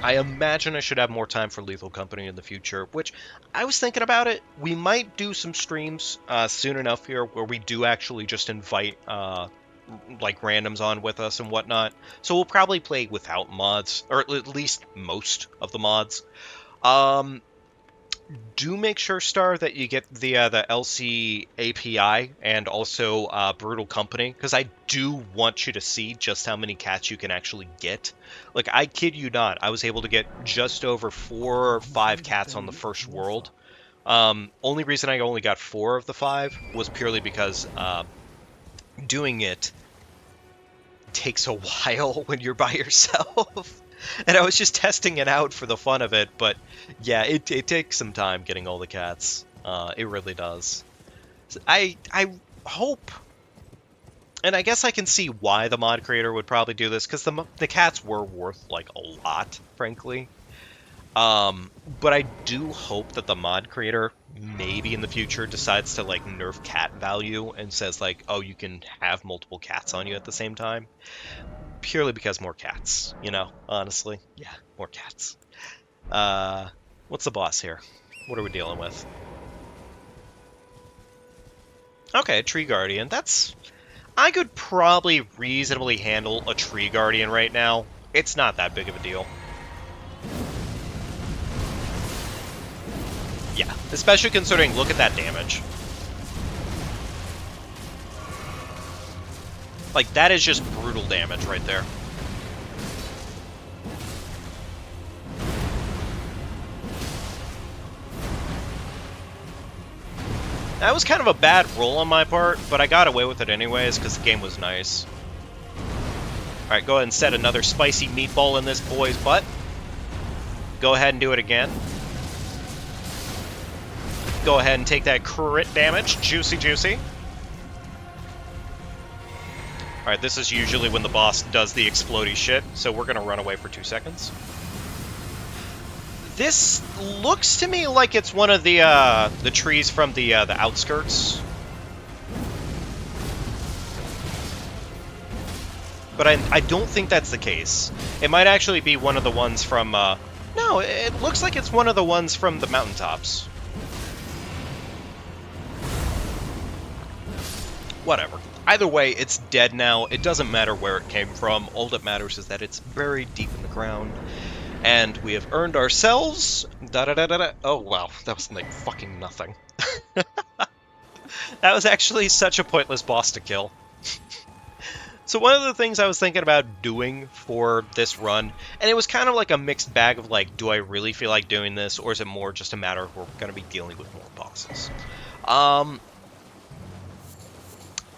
I imagine I should have more time for Lethal Company in the future, which I was thinking about it. We might do some streams soon enough here where we do actually just invite like randoms on with us and whatnot. So we'll probably play without mods, or at least most of the mods. Do make sure, Star, that you get the LC API and also Brutal Company, because I do want you to see just how many cats you can actually get. Like, I kid you not, I was able to get just over 4 or 5 cats on the first world. Only reason I only got 4 of the 5 was purely because doing it takes a while when you're by yourself. And I was just testing it out for the fun of it, but yeah, it takes some time getting all the cats. It really does. I hope, and I guess I can see why the mod creator would probably do this, because the cats were worth, like, a lot, frankly. But I do hope that the mod creator maybe in the future decides to, like, nerf cat value and says, like, oh, you can have multiple cats on you at the same time. Purely because more cats, you know, honestly. Yeah, more cats. What's the boss here? What are we dealing with? Okay, Tree Guardian. I could probably reasonably handle a Tree Guardian right now. It's not that big of a deal. Yeah, especially considering, look at that damage. Like, that is just brutal damage right there. That was kind of a bad roll on my part, but I got away with it anyways because the game was nice. Alright, go ahead and set another spicy meatball in this boy's butt. Go ahead and do it again. Go ahead and take that crit damage. Juicy, juicy. Alright, this is usually when the boss does the explodey shit, so we're gonna run away for 2 seconds. This looks to me like it's one of the trees from the outskirts. But I don't think that's the case. It might actually be one of the ones from, no, it looks like it's one of the ones from the mountaintops. Whatever. Either way, it's dead now. It doesn't matter where it came from. All that matters is that it's buried deep in the ground. And we have earned ourselves... Da-da-da-da-da. Oh, wow. That was like fucking nothing. That was actually such a pointless boss to kill. So one of the things I was thinking about doing for this run, and it was kind of like a mixed bag of like, do I really feel like doing this, or is it more just a matter of we're going to be dealing with more bosses?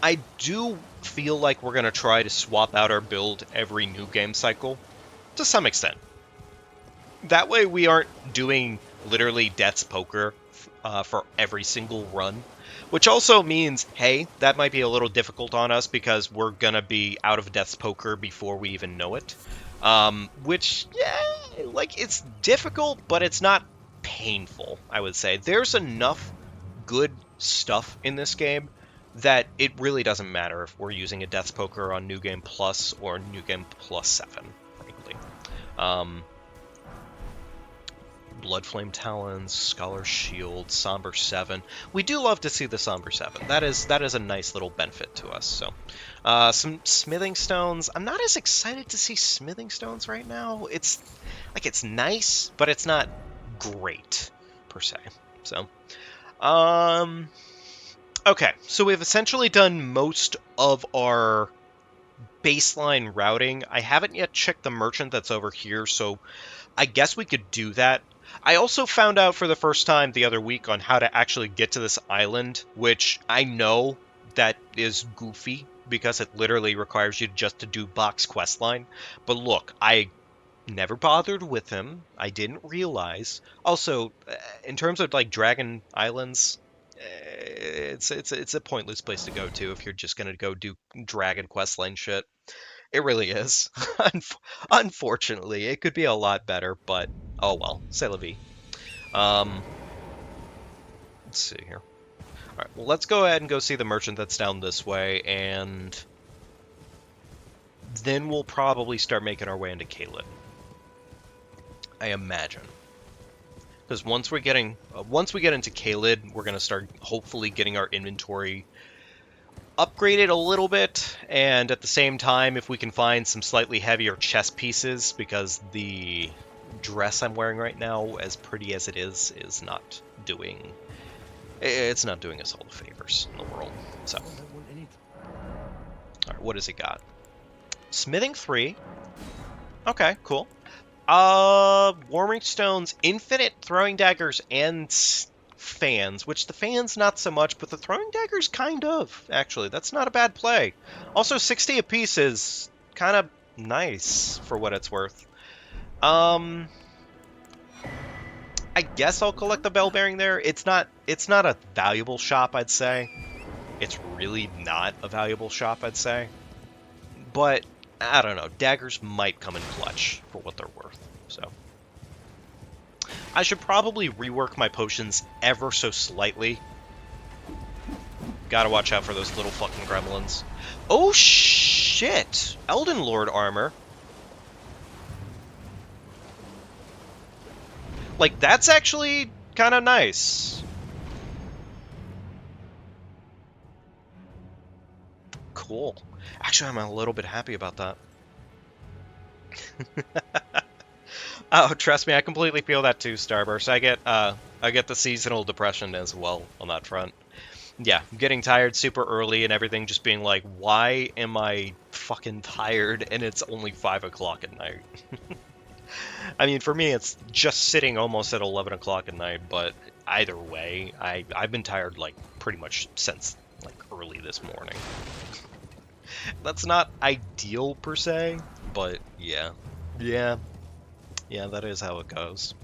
I do feel like we're going to try to swap out our build every new game cycle, to some extent. That way we aren't doing literally Death's Poker for every single run. Which also means, hey, that might be a little difficult on us because we're going to be out of Death's Poker before we even know it. Which, yeah, like, it's difficult, but it's not painful, I would say. There's enough good stuff in this game that it really doesn't matter if we're using a Death's Poker on New Game Plus or New Game Plus 7, frankly. Bloodflame Talons, Scholar Shield, Somber 7. We do love to see the Somber 7. That is a nice little benefit to us. So, some Smithing Stones. I'm not as excited to see Smithing Stones right now. It's nice, but it's not great per se. So, okay. So we've essentially done most of our baseline routing. I haven't yet checked the merchant that's over here, so I guess we could do that. I also found out for the first time the other week on how to actually get to this island, which I know that is goofy because it literally requires you just to do box questline. But look, I never bothered with him. I didn't realize. Also, in terms of like Dragon Islands, it's a pointless place to go to if you're just gonna go do Dragon questline shit. It really is. Unfortunately, it could be a lot better, but oh well. C'est la vie. Let's see here. Alright, well, let's go ahead and go see the merchant that's down this way, and then we'll probably start making our way into Caelid. I imagine. Because once we get into Caelid, we're going to start hopefully getting our inventory upgraded a little bit, and at the same time, if we can find some slightly heavier chest pieces, because the dress I'm wearing right now, as pretty as it is not doing... It's not doing us all the favors in the world, so... Alright, what has it got? Smithing 3. Okay, cool. Warming Stones, Infinite Throwing Daggers, and fans, which the fans not so much, but the throwing daggers kind of, actually. That's not a bad play. Also, 60 apiece is kind of nice for what it's worth. I guess I'll collect the bell bearing there. It's not a valuable shop, I'd say. It's really not a valuable shop, I'd say. But I don't know. Daggers might come in clutch for what they're worth. So I should probably rework my potions ever so slightly. Gotta watch out for those little fucking gremlins. Oh shit! Elden Lord armor. Like, that's actually kind of nice. Cool. Actually, I'm a little bit happy about that. Oh, trust me, I completely feel that too, Starburst. I get the seasonal depression as well on that front. Yeah, getting tired super early and everything, just being like, why am I fucking tired and it's only 5 o'clock at night? I mean, for me, it's just sitting almost at 11 o'clock at night, but either way, I've been tired, like, pretty much since, like, early this morning. That's not ideal, per se, but yeah. Yeah, that is how it goes.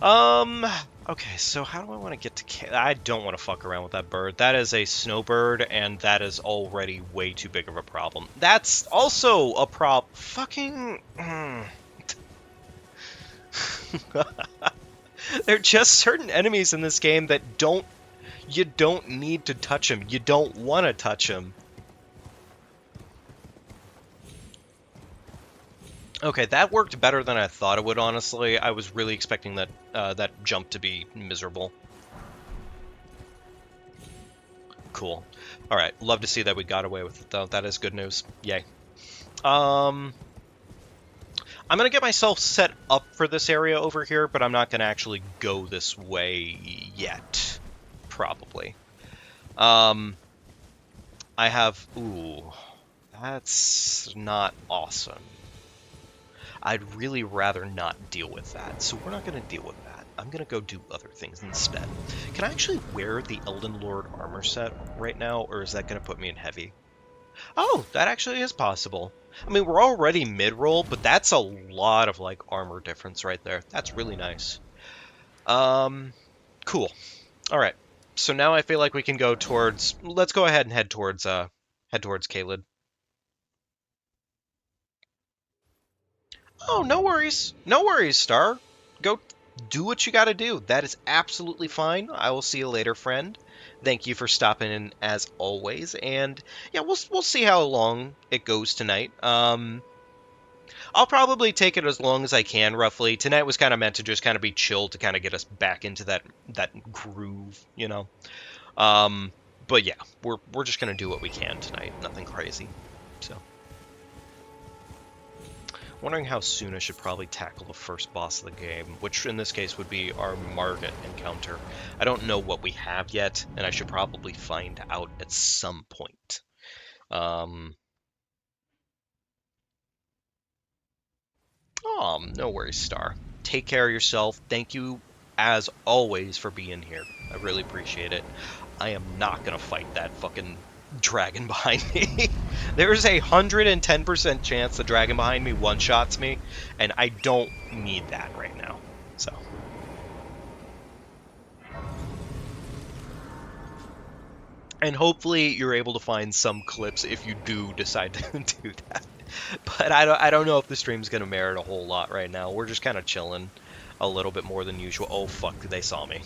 Okay, so how do I want to get to... I don't want to fuck around with that bird. That is a snowbird, and that is already way too big of a problem. That's also a fucking... There are just certain enemies in this game that you don't need to touch them. You don't want to touch them. Okay, that worked better than I thought it would, honestly. I was really expecting that that jump to be miserable. Cool. Alright, love to see that we got away with it, though. That is good news. Yay. I'm gonna get myself set up for this area over here, but I'm not gonna actually go this way yet. Probably. I have... Ooh. That's not awesome. I'd really rather not deal with that, so we're not going to deal with that. I'm going to go do other things instead. Can I actually wear the Elden Lord armor set right now, or is that going to put me in heavy? Oh, that actually is possible. I mean, we're already mid-roll, but that's a lot of, like, armor difference right there. That's really nice. Cool. Alright, so now I feel like we can go towards... Let's go ahead and head towards Caelid. Oh, no worries. No worries, Star. Go do what you gotta do. That is absolutely fine. I will see you later, friend. Thank you for stopping in as always. And yeah, we'll see how long it goes tonight. I'll probably take it as long as I can, roughly. Tonight was kind of meant to just kind of be chill to kind of get us back into that groove, you know. But yeah, we're just gonna do what we can tonight. Nothing crazy. So. Wondering how soon I should probably tackle the first boss of the game, which in this case would be our Margit encounter. I don't know what we have yet, and I should probably find out at some point. Oh, no worries, Star. Take care of yourself. Thank you, as always, for being here. I really appreciate it. I am not gonna fight that fucking dragon behind me. There's a 110% chance the dragon behind me one-shots me, and I don't need that right now. So. And hopefully you're able to find some clips if you do decide to do that. But I don't know if the stream's gonna merit a whole lot right now. We're just kind of chilling a little bit more than usual. Oh fuck, they saw me.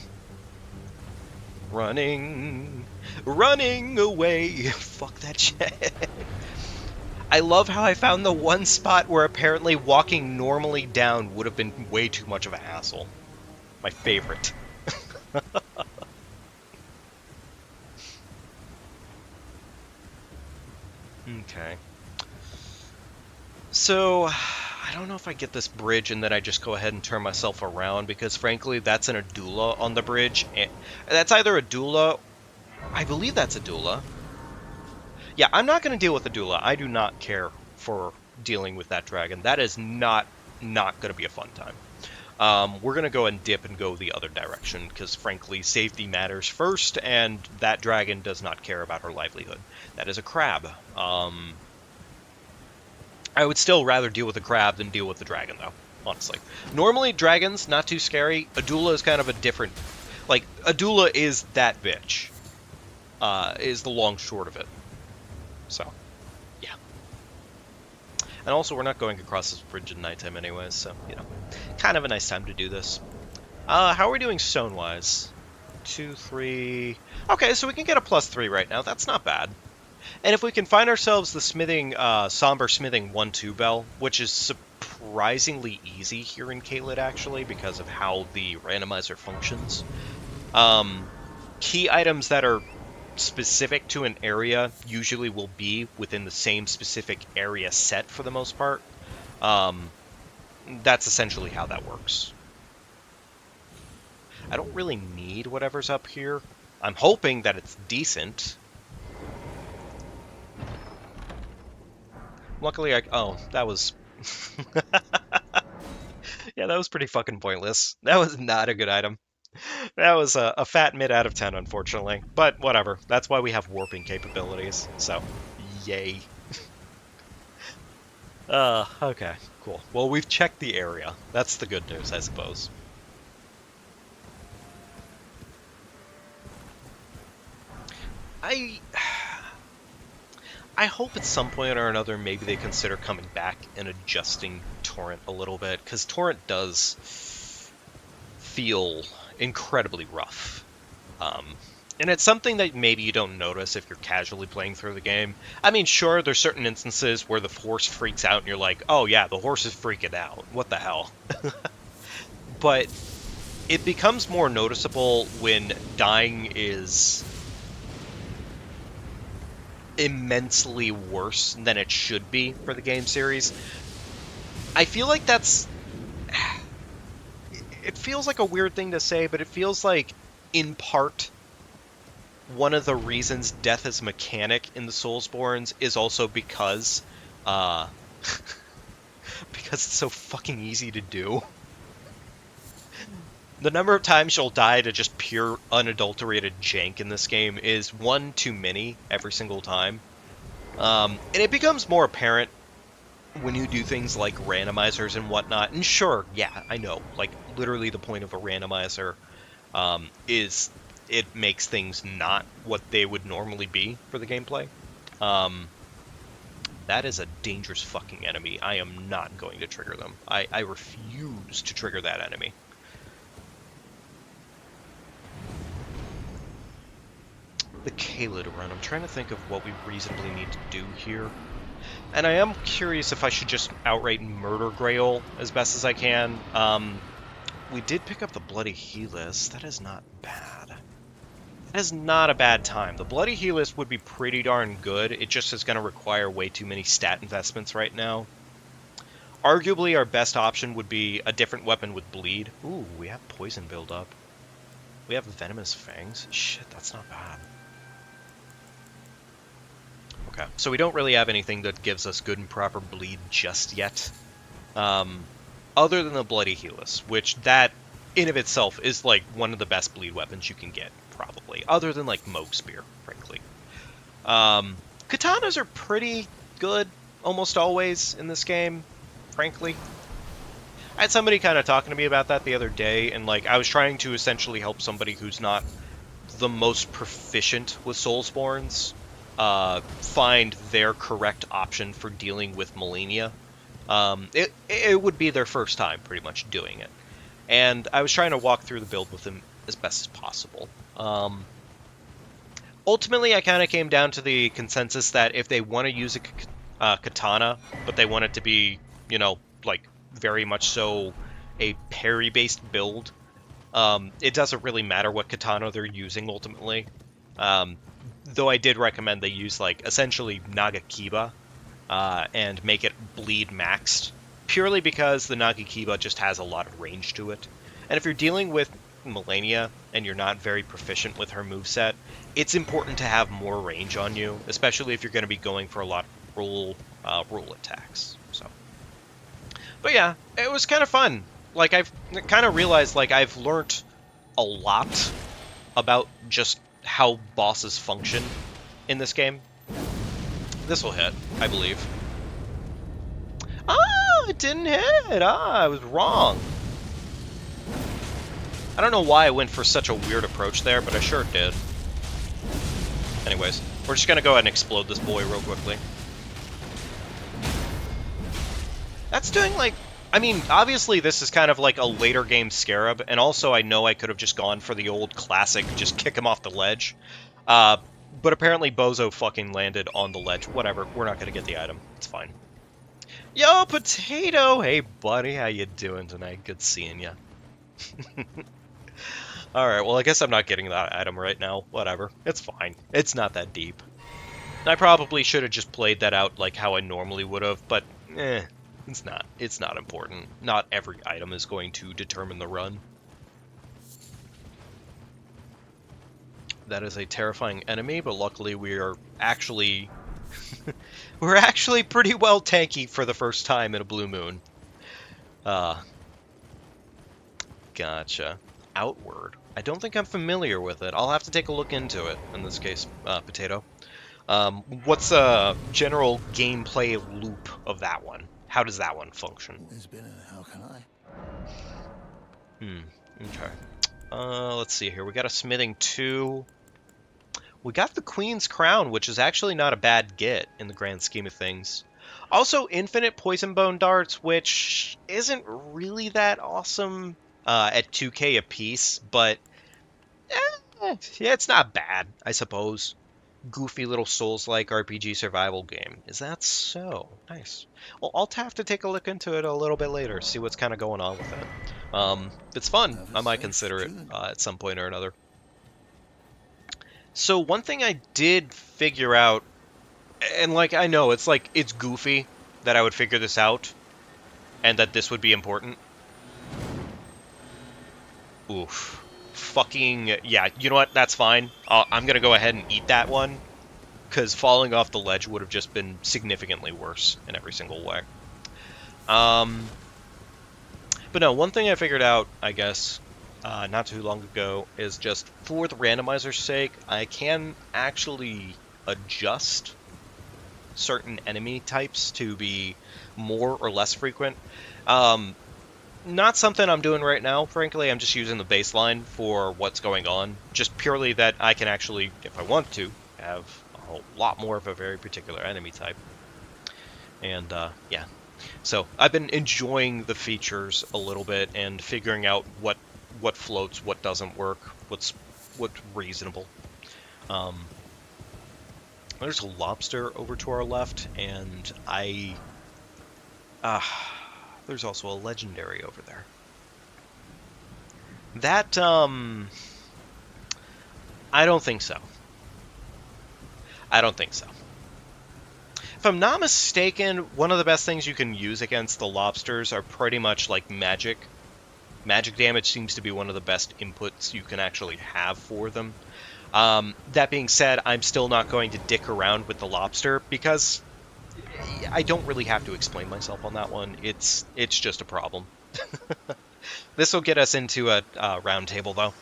Running away. Fuck that shit. I love how I found the one spot where apparently walking normally down would have been way too much of a hassle. My favorite. Okay. So, I don't know if I get this bridge and then I just go ahead and turn myself around, because frankly, that's an Adula on the bridge. And that's either Adula... I believe that's Adula. Yeah, I'm not going to deal with Adula. I do not care for dealing with that dragon. That is not going to be a fun time. We're going to go and dip and go the other direction, because frankly, safety matters first, and that dragon does not care about her livelihood. That is a crab. I would still rather deal with the crab than deal with the dragon, though, honestly. Normally, dragons, not too scary. Adula is kind of a different... Like, Adula is that bitch, is the long short of it. So, yeah. And also, we're not going across this bridge at nighttime anyways, so, you know, kind of a nice time to do this. How are we doing stone-wise? 2, 3... Okay, so we can get a +3 right now. That's not bad. And if we can find ourselves the smithing, somber smithing 1-2 bell, which is surprisingly easy here in Caelid, actually, because of how the randomizer functions. Key items that are specific to an area usually will be within the same specific area set for the most part. That's essentially how that works. I don't really need whatever's up here. I'm hoping that it's decent. Luckily, oh, that was... Yeah, that was pretty fucking pointless. That was not a good item. That was a fat mid out of 10, unfortunately. But whatever. That's why we have warping capabilities. So, yay. Okay, cool. Well, we've checked the area. That's the good news, I suppose. I hope at some point or another maybe they consider coming back and adjusting Torrent a little bit, because Torrent does feel incredibly rough. And it's something that maybe you don't notice if you're casually playing through the game. I mean, sure, there's certain instances where the horse freaks out and you're like, oh yeah, the horse is freaking out. What the hell? But it becomes more noticeable when dying is immensely worse than it should be for the game series. I feel like that's... It feels like a weird thing to say, but it feels like, in part, one of the reasons death is mechanic in the Soulsborns is also because, because it's so fucking easy to do. The number of times you'll die to just pure, unadulterated jank in this game is one too many every single time. And it becomes more apparent when you do things like randomizers and whatnot. And sure, yeah, I know, like, literally the point of a randomizer is it makes things not what they would normally be for the gameplay. That is a dangerous fucking enemy. I am not going to trigger them. I refuse to trigger that enemy. The Caelid run. I'm trying to think of what we reasonably need to do here. And I am curious if I should just outright murder Grail as best as I can. We did pick up the Bloody Helix. That is not bad. That is not a bad time. The Bloody Helix would be pretty darn good. It just is going to require way too many stat investments right now. Arguably, our best option would be a different weapon with bleed. Ooh, we have poison buildup. We have venomous fangs. Shit, that's not bad. Okay, so we don't really have anything that gives us good and proper bleed just yet. Other than the Bloody Helix, which that, in of itself, is like one of the best bleed weapons you can get, probably. Other than, like, Moog Spear, frankly. Katanas are pretty good, almost always, in this game, frankly. I had somebody kind of talking to me about that the other day, and, like, I was trying to essentially help somebody who's not the most proficient with Soulsborns find their correct option for dealing with Malenia. It would be their first time, pretty much, doing it. And I was trying to walk through the build with them as best as possible. Ultimately, I kind of came down to the consensus that if they want to use a katana, but they want it to be, you know, like, very much so a parry-based build, it doesn't really matter what katana they're using, ultimately. Though I did recommend they use, like, essentially Nagakiba, and make it bleed maxed, purely because the Nagakiba just has a lot of range to it. And if you're dealing with Malenia and you're not very proficient with her moveset, it's important to have more range on you, especially if you're going to be going for a lot of roll attacks. So, but yeah, it was kind of fun. Like, I've kind of realized, like, I've learned a lot about just how bosses function in this game. This will hit, I believe. didn't hit. I was wrong. I don't know why I went for such a weird approach there, but I sure did. Anyways, we're just gonna go ahead and explode this boy real quickly. That's doing, like... I mean, obviously this is kind of like a later game Scarab, and also I know I could have just gone for the old classic, just kick him off the ledge. But apparently Bozo fucking landed on the ledge. Whatever, we're not gonna get the item. It's fine. Yo, Potato! Hey, buddy, how you doing tonight? Good seeing ya. Alright, well, I guess I'm not getting that item right now. Whatever. It's fine. It's not that deep. I probably should have just played that out like how I normally would have, but it's not. It's not important. Not every item is going to determine the run. That is a terrifying enemy, but luckily we are actually... we're actually pretty well tanky for the first time in a blue moon. Gotcha. Outward. I don't think I'm familiar with it. I'll have to take a look into it, in this case, Potato. What's a general gameplay loop of that one? How does that one function? There's been a... How can I? Okay. Let's see here. We got a smithing 2. We got the Queen's Crown, which is actually not a bad get in the grand scheme of things. Also, infinite poison bone darts, which isn't really that awesome at 2k a piece, but yeah, it's not bad, I suppose. Goofy little Souls-like RPG survival game. Is that so? Nice. Well, I'll have to take a look into it a little bit later, see what's kind of going on with it. It's fun. I might consider it at some point or another. So one thing I did figure out, and like I know it's goofy that I would figure this out, and that this would be important. Oof. Fucking, yeah, you know what? That's fine. I'm gonna go ahead and eat that one, because falling off the ledge would have just been significantly worse in every single way. But no, one thing I figured out, I guess, not too long ago, is just for the randomizer's sake, I can actually adjust certain enemy types to be more or less frequent. Not something I'm doing right now, frankly. I'm just using the baseline for what's going on. Just purely that I can actually, if I want to, have a lot more of a very particular enemy type. And, yeah. So, I've been enjoying the features a little bit and figuring out what floats, what doesn't work, what's reasonable. There's a lobster over to our left, and there's also a legendary over there. That, I don't think so. I don't think so. If I'm not mistaken, one of the best things you can use against the lobsters are pretty much like magic. Magic damage seems to be one of the best inputs you can actually have for them. That being said, I'm still not going to dick around with the lobster because I don't really have to explain myself on that one. It's just a problem. This will get us into a round table, though.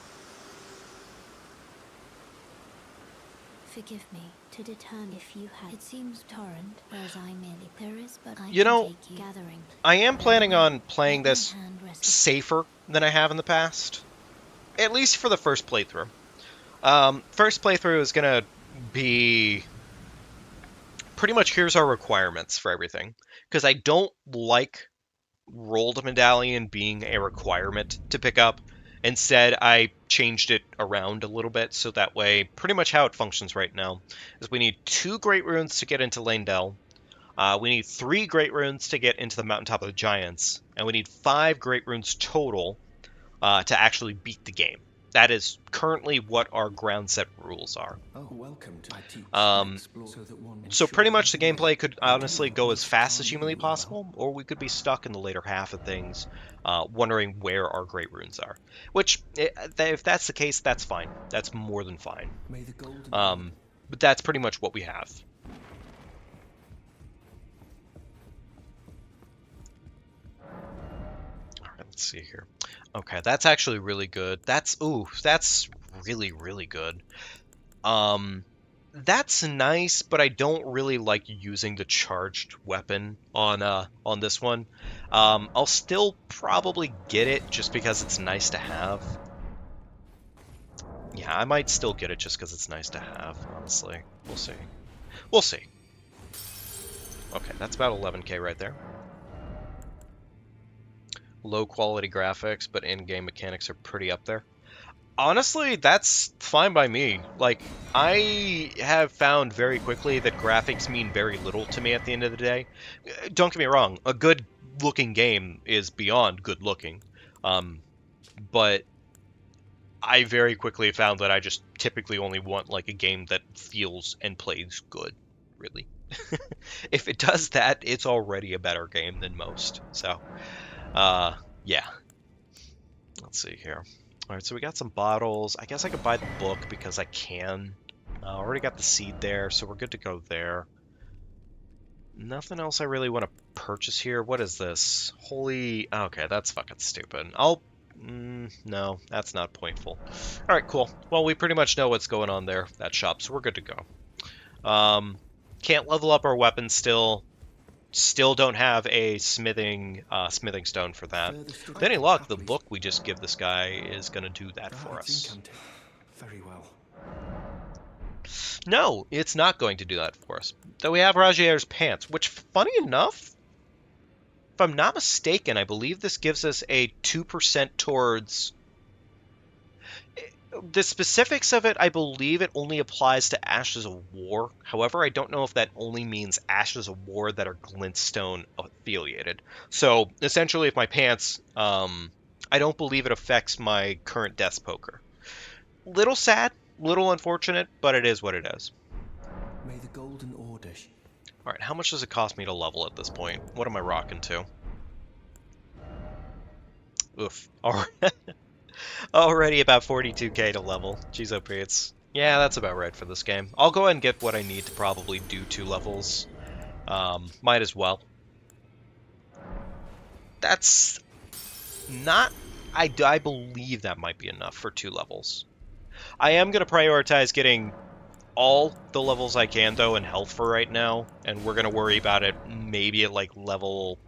Forgive me to determine if you had. It seems torrent, whereas I merely there is, but I you know, take you. Gathering. I am planning on playing this safer than I have in the past, at least for the first playthrough. First playthrough is gonna be pretty much here's our requirements for everything, because I don't like rolled medallion being a requirement to pick up. Instead, I changed it around a little bit, so that way, pretty much how it functions right now is we need 2 Great Runes to get into Landell, we need 3 Great Runes to get into the Mountaintop of the Giants, and we need 5 Great Runes total to actually beat the game. That is currently what our ground set rules are. Oh, welcome to my teach. So pretty much the gameplay could honestly go as fast as humanly possible, or we could be stuck in the later half of things, wondering where our Great Runes are. Which, if that's the case, that's fine. That's more than fine. But that's pretty much what we have. Alright, let's see here. Okay, that's actually really good. That's really, really good. That's nice, but I don't really like using the charged weapon on this one. I'll still probably get it just because it's nice to have. Yeah, I might still get it just because it's nice to have, honestly. We'll see. We'll see. Okay, that's about 11K right there. Low quality graphics, but in-game mechanics are pretty up there. Honestly, that's fine by me. Like, I have found very quickly that graphics mean very little to me at the end of the day. Don't get me wrong, a good looking game is beyond good looking. But I very quickly found that I just typically only want like a game that feels and plays good, really. If it does that, it's already a better game than most. So, yeah. Let's see here. Alright, so we got some bottles. I guess I could buy the book because I can. Already got the seed there, so we're good to go there. Nothing else I really want to purchase here. What is this? Holy... Okay, that's fucking stupid. No, that's not pointful. Alright, cool. Well, we pretty much know what's going on there, that shop, so we're good to go. Can't level up our weapons still. Still don't have a smithing stone for that. With any luck, the book we just give this guy is going to do that for us. Very well. No, it's not going to do that for us. Though we have Rajier's pants, which, funny enough, if I'm not mistaken, I believe this gives us a 2% towards... The specifics of it, I believe it only applies to Ashes of War. However, I don't know if that only means Ashes of War that are Glintstone affiliated. So, essentially, if my pants, I don't believe it affects my current Death's Poker. Little sad, little unfortunate, but it is what it is. May the golden order. Alright, how much does it cost me to level at this point? What am I rocking to? Oof. Alright. Already about 42k to level. Jeez, OP, it's... Yeah, that's about right for this game. I'll go ahead and get what I need to probably do 2 levels. Might as well. That's not... I believe that might be enough for 2 levels. I am going to prioritize getting all the levels I can, though, in health for right now. And we're going to worry about it maybe at, like, level...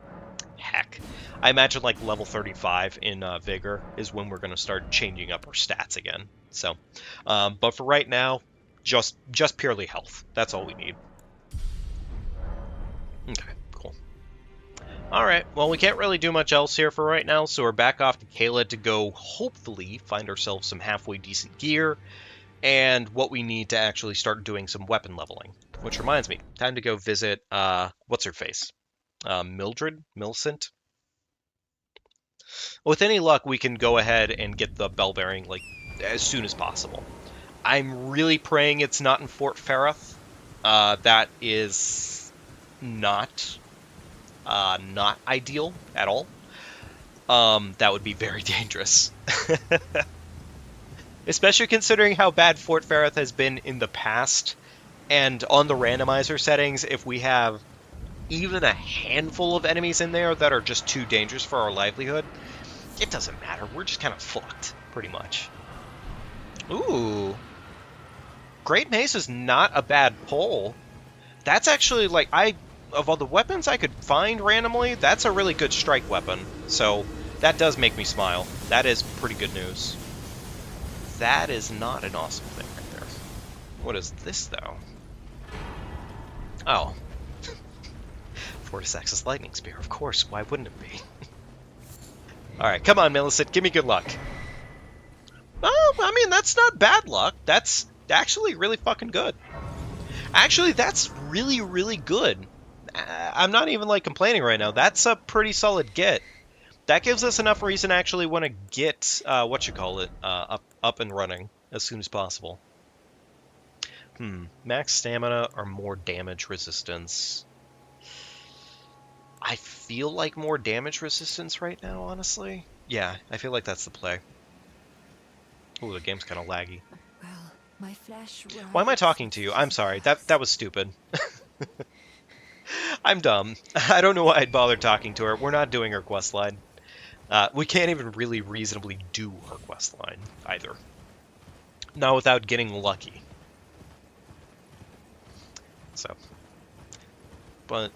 Heck. I imagine like level 35 in Vigor is when we're going to start changing up our stats again. So, but for right now, just purely health. That's all we need. Okay, cool. Alright, well we can't really do much else here for right now, so we're back off to Kayla to go hopefully find ourselves some halfway decent gear and what we need to actually start doing some weapon leveling. Which reminds me, time to go visit, what's her face? Millicent? With any luck, we can go ahead and get the bell bearing, like, as soon as possible. I'm really praying it's not in Fort Ferreth. That is not ideal at all. That would be very dangerous. Especially considering how bad Fort Ferreth has been in the past. And on the randomizer settings, if we have even a handful of enemies in there that are just too dangerous for our livelihood, it doesn't matter. We're just kind of fucked, pretty much. Ooh. Great Mace is not a bad pull. That's actually, like, of all the weapons I could find randomly, that's a really good strike weapon. So, that does make me smile. That is pretty good news. That is not an awesome thing right there. What is this, though? Oh. Fortis Axis Lightning Spear, of course. Why wouldn't it be? Alright, come on, Millicent. Give me good luck. Oh, I mean, that's not bad luck. That's actually really fucking good. Actually, that's really, really good. I'm not even, like, complaining right now. That's a pretty solid get. That gives us enough reason to actually want to get, up and running as soon as possible. Max stamina or more damage resistance? I feel like more damage resistance right now, honestly. Yeah, I feel like that's the play. Ooh, the game's kind of laggy. Well, my flesh Why am I talking to you? I'm sorry. That was stupid. I'm dumb. I don't know why I'd bother talking to her. We're not doing her quest line. We can't even really reasonably do her quest line, either. Not without getting lucky. So, but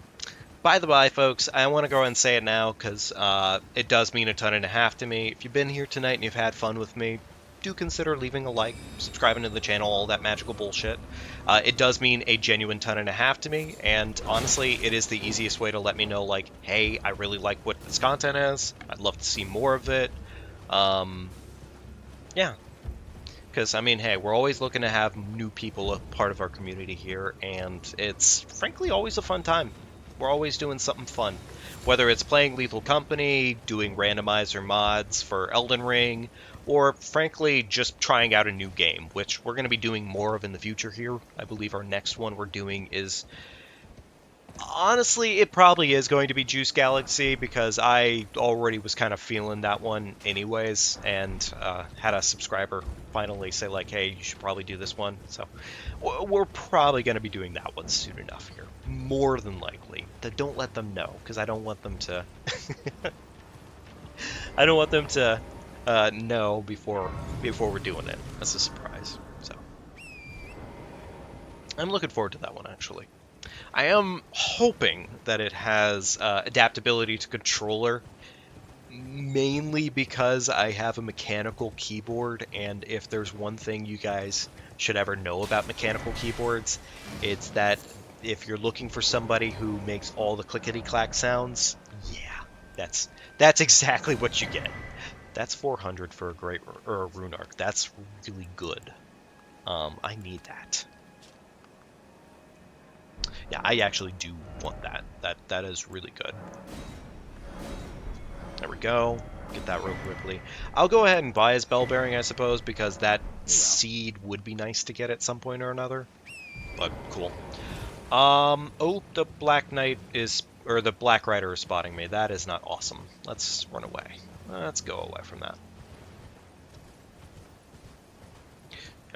by the by, folks, I want to go ahead and say it now because it does mean a ton and a half to me. If you've been here tonight and you've had fun with me, do consider leaving a like, subscribing to the channel, all that magical bullshit. It does mean a genuine ton and a half to me, and honestly, it is the easiest way to let me know, like, hey, I really like what this content is. I'd love to see more of it. Yeah. Because, I mean, hey, we're always looking to have new people a part of our community here, and it's, frankly, always a fun time. We're always doing something fun. Whether it's playing Lethal Company, doing randomizer mods for Elden Ring, or, frankly, just trying out a new game, which we're going to be doing more of in the future here. I believe our next one we're doing is... Honestly, it probably is going to be Juice Galaxy, because I already was kind of feeling that one anyways, and had a subscriber finally say, like, hey, you should probably do this one. So we're probably going to be doing that one soon enough here. More than likely. Don't let them know, because I don't want them to... I don't want them to know before we're doing it. That's a surprise. So I'm looking forward to that one, actually. I am hoping that it has adaptability to controller, mainly because I have a mechanical keyboard, and if there's one thing you guys should ever know about mechanical keyboards, it's that if you're looking for somebody who makes all the clickety-clack sounds, yeah, that's exactly what you get. That's 400 for a rune arc. That's really good. I need that. Yeah, I actually do want that. That is really good. There we go. Get that real quickly. I'll go ahead and buy his bell bearing, I suppose, because that seed would be nice to get at some point or another. But cool. Oh, the Black Knight is, or the Black Rider is spotting me. That is not awesome. Let's run away. Let's go away from that.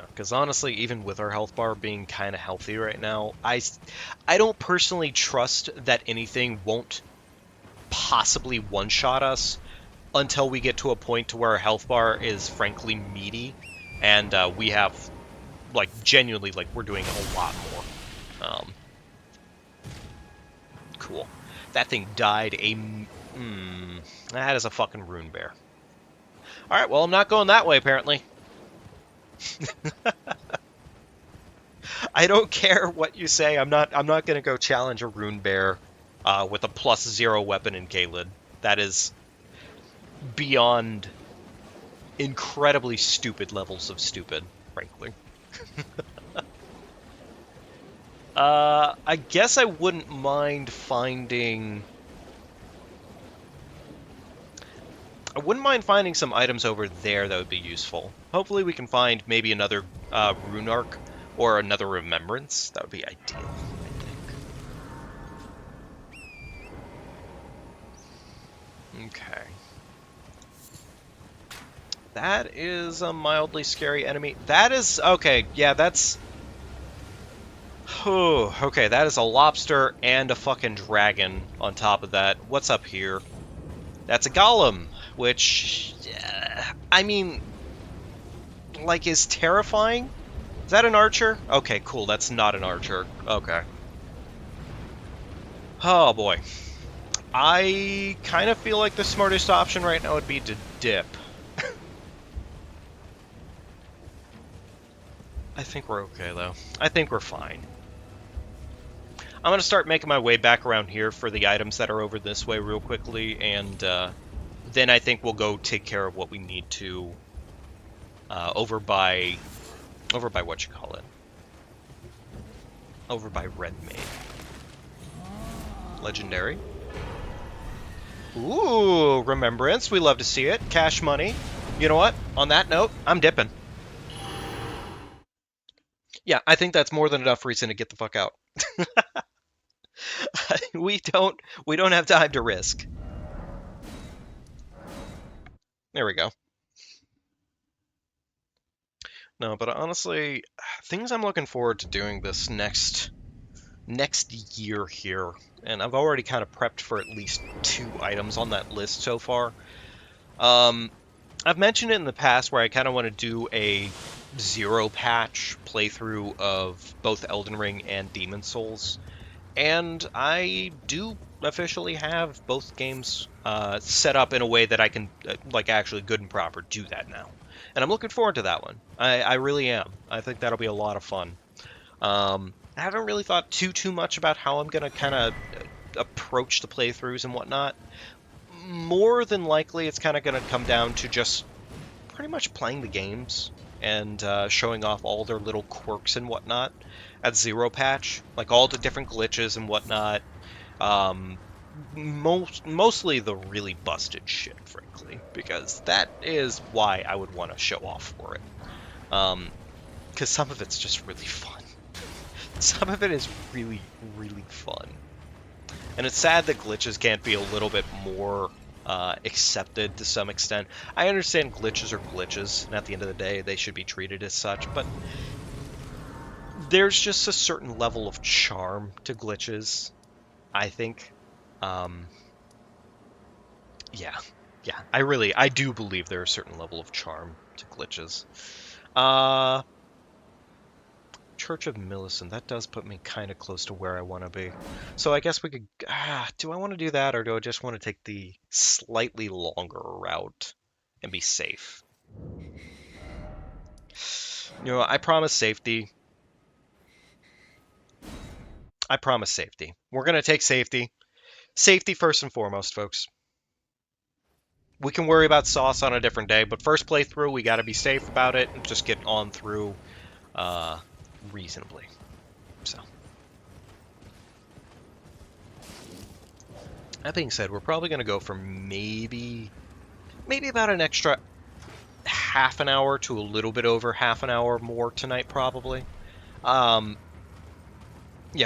Because honestly, even with our health bar being kind of healthy right now, I don't personally trust that anything won't possibly one-shot us until we get to a point to where our health bar is frankly meaty, and we have, like, genuinely, like, we're doing a lot more. Cool. That thing died that is a fucking rune bear. Alright, well, I'm not going that way, apparently. I don't care what you say. I'm not going to go challenge a rune bear with a +0 weapon in Caelid. That is beyond incredibly stupid levels of stupid, frankly. I guess I wouldn't mind finding... I wouldn't mind finding some items over there that would be useful. Hopefully we can find maybe another rune arc or another remembrance. That would be ideal, I think. Okay. That is a mildly scary enemy. That is... Okay, yeah, that's... Oh, okay, that is a lobster and a fucking dragon on top of that. What's up here? That's a golem, which... I mean... like, is terrifying? Is that an archer? Okay, cool, that's not an archer. Okay. Oh, boy. I kind of feel like the smartest option right now would be to dip. I think we're okay, though. I think we're fine. I'm going to start making my way back around here for the items that are over this way real quickly, and then I think we'll go take care of what we need to over by what you call it? Over by Red Maid. Legendary. Ooh, remembrance. We love to see it. Cash money. You know what? On that note, I'm dipping. Yeah, I think that's more than enough reason to get the fuck out. We don't have time to risk. There we go. No, but honestly, things I'm looking forward to doing this next year here, and I've already kind of prepped for at least 2 items on that list so far. I've mentioned it in the past where I kind of want to do a zero patch playthrough of both Elden Ring and Demon Souls, and I do officially have both games set up in a way that I can, like, actually good and proper do that now. And I'm looking forward to that one. I really am. I think that'll be a lot of fun. I haven't really thought too much about how I'm going to kind of approach the playthroughs and whatnot. More than likely, it's kind of going to come down to just pretty much playing the games and showing off all their little quirks and whatnot at zero patch, like all the different glitches and whatnot. Mostly the really busted shit, frankly, because that is why I would want to show off for it. Because some of it's just really fun. Some of it is really, really fun. And it's sad that glitches can't be a little bit more accepted to some extent. I understand glitches are glitches, and at the end of the day, they should be treated as such, but there's just a certain level of charm to glitches, I think. Yeah, I do believe there's a certain level of charm to glitches. Church of Millicent, that does put me kind of close to where I want to be. So I guess we could... do I want to do that, or do I just want to take the slightly longer route and be safe? You know, I promise safety. I promise safety. We're going to take safety. Safety first and foremost, folks. We can worry about sauce on a different day, but first playthrough, we got to be safe about it and just get on through reasonably. So... that being said, we're probably going to go for maybe about an extra half an hour to a little bit over half an hour more tonight, probably. Yeah,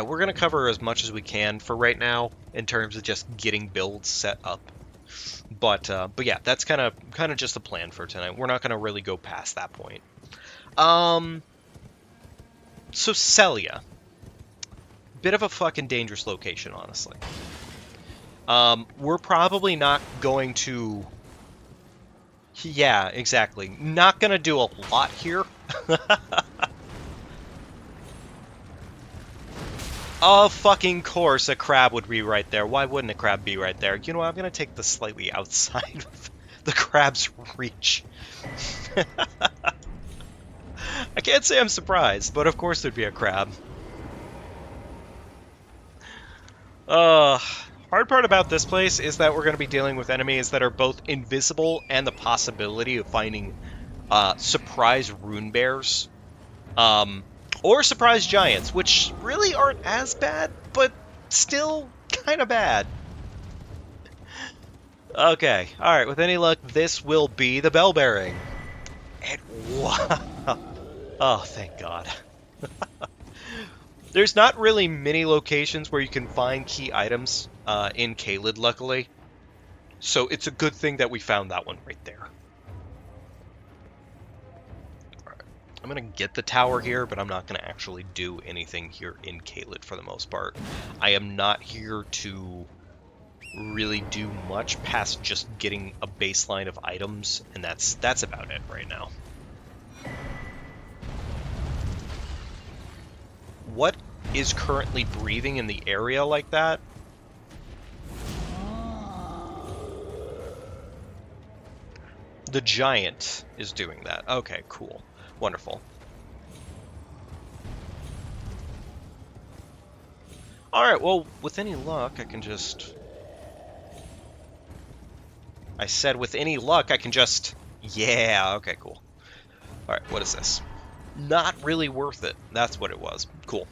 we're going to cover as much as we can for right now in terms of just getting builds set up. But yeah, that's kind of just the plan for tonight. We're not going to really go past that point. So Celia, bit of a fucking dangerous location, honestly. We're probably not going to... yeah, exactly. Not gonna do a lot here. Of fucking course a crab would be right there. Why wouldn't a crab be right there? You know what, I'm gonna take this slightly outside of the crab's reach. I can't say I'm surprised, but of course there'd be a crab. Hard part about this place is that we're going to be dealing with enemies that are both invisible and the possibility of finding surprise rune bears. Or surprise giants, which really aren't as bad, but still kind of bad. Okay, alright, with any luck, this will be the bell bearing. And wow. Oh, thank God. There's not really many locations where you can find key items in Caelid, luckily. So it's a good thing that we found that one right there. Alright. I'm going to get the tower here, but I'm not going to actually do anything here in Caelid for the most part. I am not here to really do much past just getting a baseline of items, and that's about it right now. What is currently breathing in the area like that? The giant is doing that. Okay, cool. Wonderful. Alright, well, with any luck, I can just... I said with any luck, I can just... yeah, okay, cool. Alright, what is this? Not really worth it. That's what it was. Cool.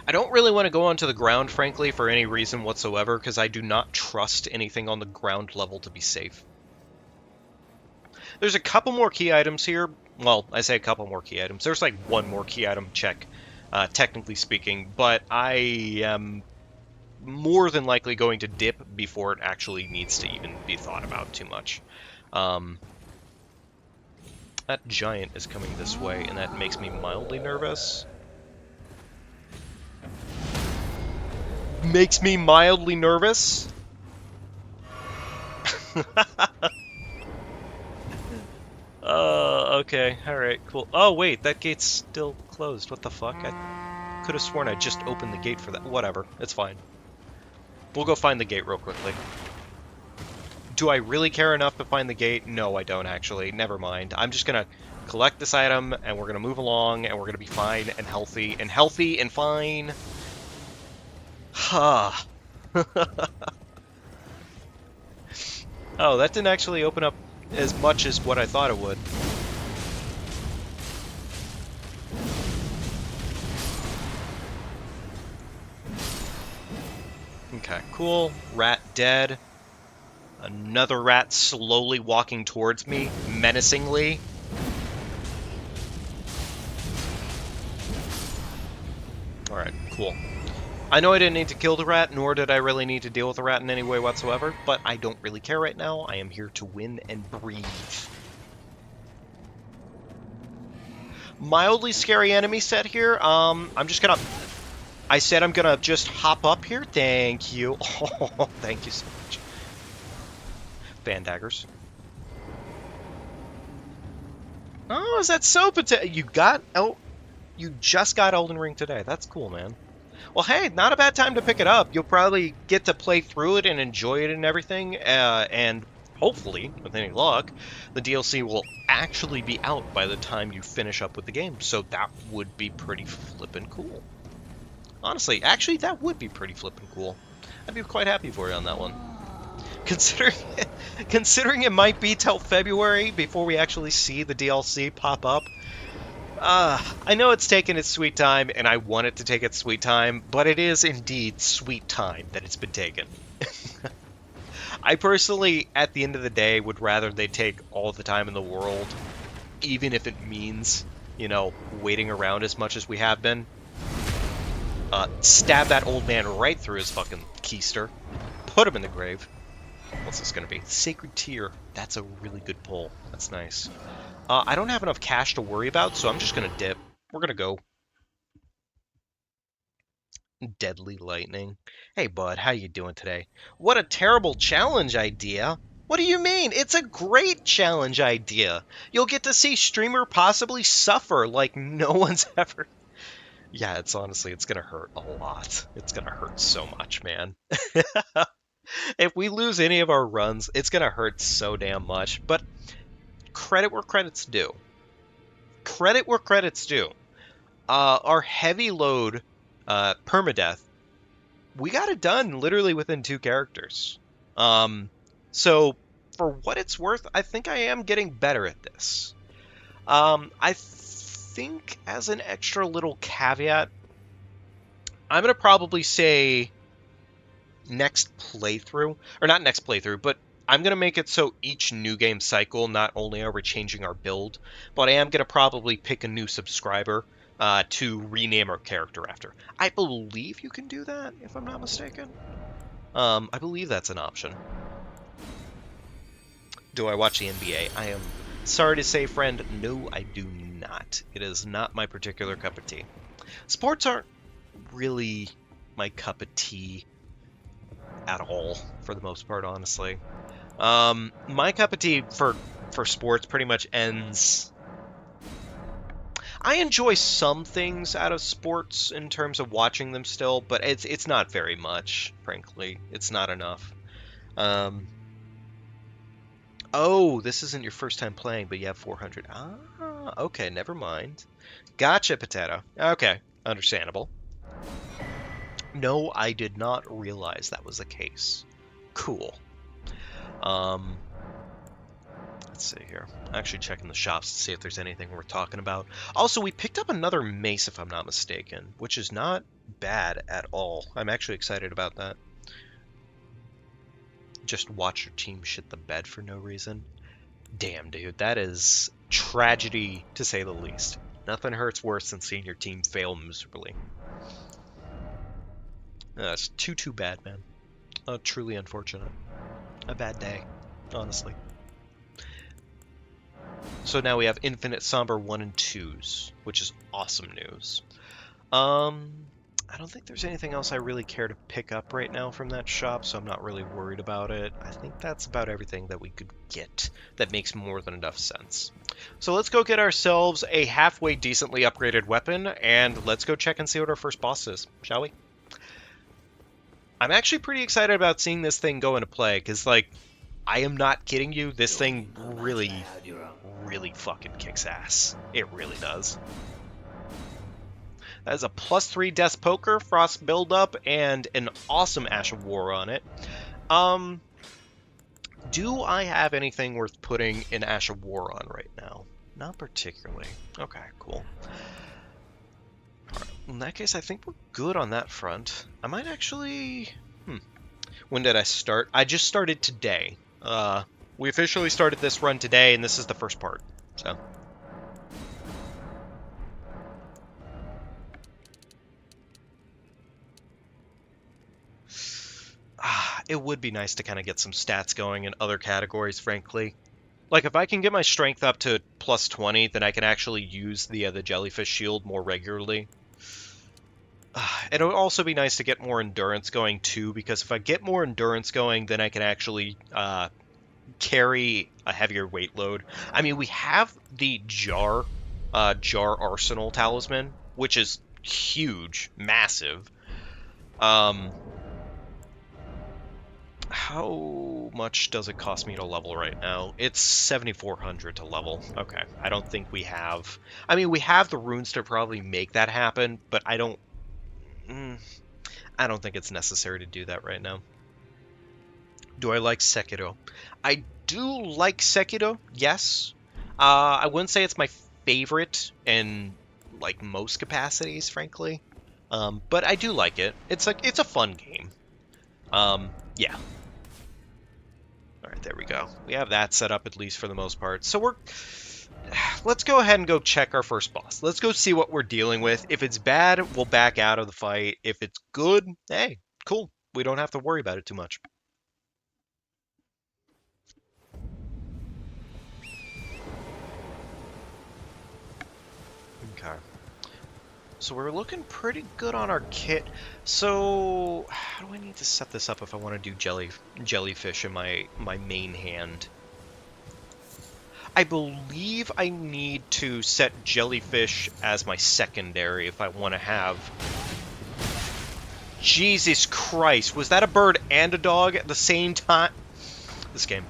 I don't really want to go onto the ground, frankly, for any reason whatsoever, because I do not trust anything on the ground level to be safe. There's a couple more key items here. Well, I say a couple more key items. There's like one more key item check, technically speaking, but I am more than likely going to dip before it actually needs to even be thought about too much. That giant is coming this way, and that makes me mildly nervous. Makes me mildly nervous. Okay, alright, cool. Oh, wait, that gate's still closed. What the fuck? I could have sworn I just opened the gate for that. Whatever, it's fine. We'll go find the gate real quickly. Do I really care enough to find the gate? No, I don't, actually. Never mind. I'm just gonna collect this item, and we're gonna move along, and we're gonna be fine and healthy and fine. Ha. Oh, that didn't actually open up as much as what I thought it would. Okay, cool. Rat dead. Another rat slowly walking towards me, menacingly. Alright, cool. I know I didn't need to kill the rat, nor did I really need to deal with the rat in any way whatsoever, but I don't really care right now. I am here to win and breathe. Mildly scary enemy set here. I'm just gonna... I said I'm gonna just hop up here. Thank you. Oh, thank you so much. Fan daggers. Oh, is that so you got... Oh, you just got Elden Ring today. That's cool, man. Well, hey, not a bad time to pick it up. You'll probably get to play through it and enjoy it and everything, and hopefully, with any luck, the DLC will actually be out by the time you finish up with the game, so that would be pretty flippin' cool. Honestly, actually, that would be pretty flippin' cool. I'd be quite happy for you on that one. Considering it might be till February before we actually see the DLC pop up, I know it's taken its sweet time, and I want it to take its sweet time, but it is indeed sweet time that it's been taken. I personally, at the end of the day, would rather they take all the time in the world, even if it means, you know, waiting around as much as we have been. Stab that old man right through his fucking keister. Put him in the grave. What's this gonna be? Sacred Tear. That's a really good pull. That's nice. I don't have enough cash to worry about, so I'm just gonna dip. We're gonna go. Deadly Lightning. Hey, bud, how you doing today? What a terrible challenge idea. What do you mean? It's a great challenge idea. You'll get to see streamer possibly suffer like no one's ever... Yeah, it's honestly, it's gonna hurt a lot. It's gonna hurt so much, man. If we lose any of our runs, it's gonna hurt so damn much. But credit where credit's due. Credit where credit's due. Our heavy load, Perma-Death, we got it done literally within 2 characters. So for what it's worth, I think I am getting better at this. I think as an extra little caveat, I'm going to probably say next playthrough, or not next playthrough, but I'm going to make it so each new game cycle, not only are we changing our build, but I am going to probably pick a new subscriber to rename our character after. I believe you can do that, if I'm not mistaken. I believe that's an option. Do I watch the NBA? I am sorry to say, friend, no, I do not. It is not my particular cup of tea. Sports aren't really my cup of tea at all, for the most part, honestly. My cup of tea for sports pretty much ends... I enjoy some things out of sports in terms of watching them still, but it's not very much, frankly. It's not enough. Oh, this isn't your first time playing, but you have 400. Ah, okay, never mind. Gotcha, Potato. Okay, understandable. No, I did not realize that was the case. Cool. Let's see here. I'm actually checking the shops to see if there's anything worth talking about. Also, we picked up another mace, if I'm not mistaken, which is not bad at all. I'm actually excited about that. Just watch your team shit the bed for no reason. Damn, dude, that is tragedy, to say the least. Nothing hurts worse than seeing your team fail miserably. It's too bad, man. Truly unfortunate. A bad day, honestly. So now we have Infinite Somber 1 and 2s, which is awesome news. I I don't think there's anything else I really care to pick up right now from that shop, so I'm not really worried about it. I think that's about everything that we could get that makes more than enough sense. So let's go get ourselves a halfway decently upgraded weapon, and let's go check and see what our first boss is, shall we? I'm actually pretty excited about seeing this thing go into play, because, like, I am not kidding you, this thing really, really fucking kicks ass. It really does. That is a +3 Death Poker, Frost Buildup, and an awesome Ash of War on it. Do I have anything worth putting an Ash of War on right now? Not particularly. Okay, cool. Alright, in that case, I think we're good on that front. I might actually... When did I start? I just started today. We officially started this run today, and this is the first part, so... It would be nice to kind of get some stats going in other categories, frankly. Like, if I can get my strength up to +20, then I can actually use the jellyfish shield more regularly. It would also be nice to get more endurance going, too, because if I get more endurance going, then I can actually carry a heavier weight load. I mean, we have the Jar Arsenal Talisman, which is huge, massive. How much does it cost me to level right now? It's 7,400 to level. Okay, I don't think we have... I mean, we have the runes to probably make that happen, but I don't think it's necessary to do that right now. Do I like Sekiro? I do like Sekiro, yes. I wouldn't say it's my favorite in, like, most capacities, frankly. But I do like it. It's a fun game. Yeah. Alright, there we go. We have that set up, at least for the most part. So let's go ahead and go check our first boss. Let's go see what we're dealing with. If it's bad, we'll back out of the fight. If it's good, hey, cool. We don't have to worry about it too much. Okay. So we're looking pretty good on our kit. So how do I need to set this up if I want to do jellyfish in my main hand? I believe I need to set jellyfish as my secondary if I want to have... Jesus Christ, was that a bird and a dog at the same time? This game.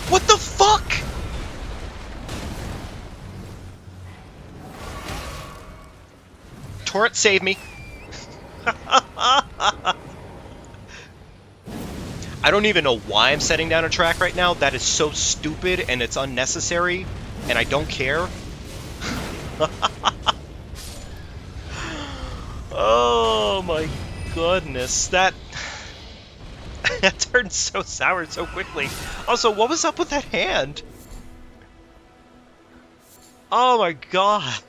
What the fuck? Torrent, save me. I don't even know why I'm setting down a track right now. That is so stupid and it's unnecessary, and I don't care. Oh my goodness, that turned so sour so quickly. Also, what was up with that hand? Oh my god.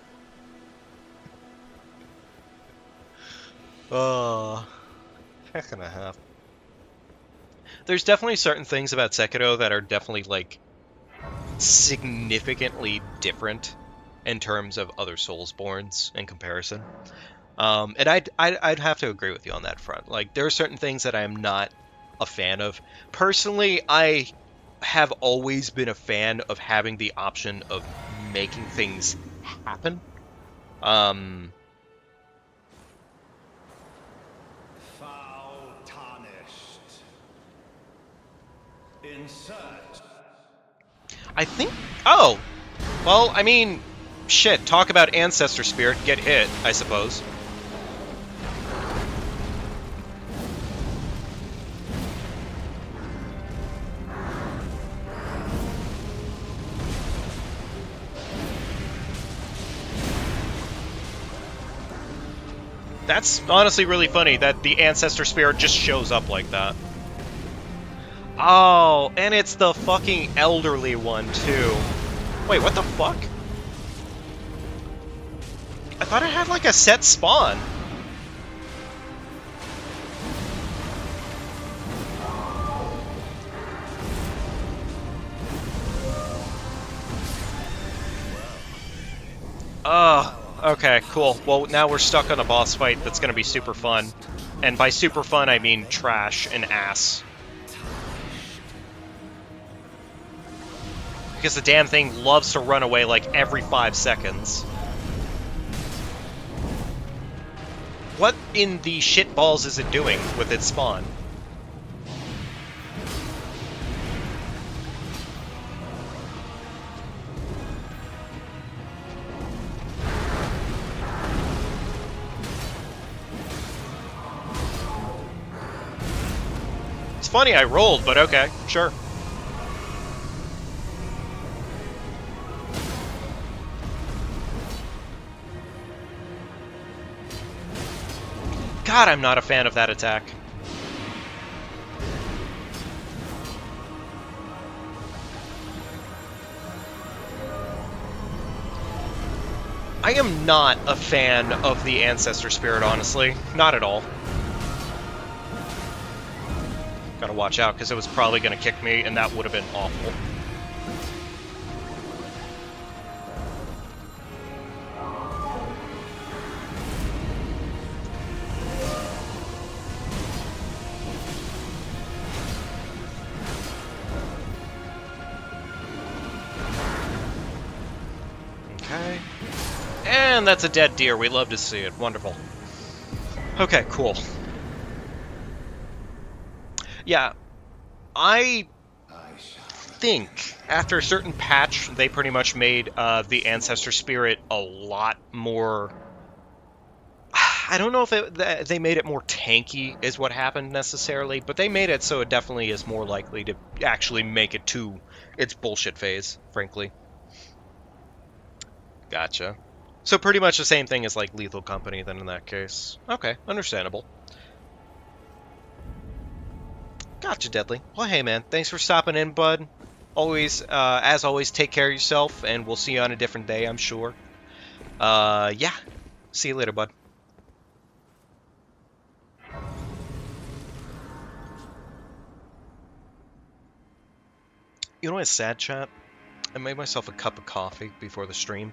Heck and a half. There's definitely certain things about Sekiro that are definitely, like, significantly different in terms of other Soulsborns in comparison. And I'd have to agree with you on that front. Like, there are certain things that I am not a fan of. Personally, I have always been a fan of having the option of making things happen. Insert. I think... Oh! Well, I mean... Shit, talk about Ancestor Spirit, get hit, I suppose. That's honestly really funny that the Ancestor Spirit just shows up like that. Oh, and it's the fucking elderly one, too. Wait, what the fuck? I thought it had, like, a set spawn. Oh, Okay, cool. Well, now we're stuck on a boss fight that's going to be super fun. And by super fun, I mean trash and ass. Because the damn thing loves to run away like every 5 seconds. What in the shitballs is it doing with its spawn? It's funny I rolled, but okay, sure. God, I'm not a fan of that attack. I am not a fan of the Ancestor Spirit, honestly. Not at all. Gotta watch out, because it was probably gonna kick me, and that would have been awful. Okay. And that's a dead deer. We love to see it. Wonderful. Okay, cool. Yeah, I think after a certain patch, they pretty much made the Ancestor Spirit a lot more... I don't know if they made it more tanky is what happened necessarily, but they made it so it definitely is more likely to actually make it to its bullshit phase, frankly. Gotcha. So pretty much the same thing as like Lethal Company then in that case. Okay, understandable. Gotcha, Deadly. Well, hey, man. Thanks for stopping in, bud. Always, as always, take care of yourself, and we'll see you on a different day, I'm sure. Yeah. See you later, bud. You know what's sad, chat? I made myself a cup of coffee before the stream,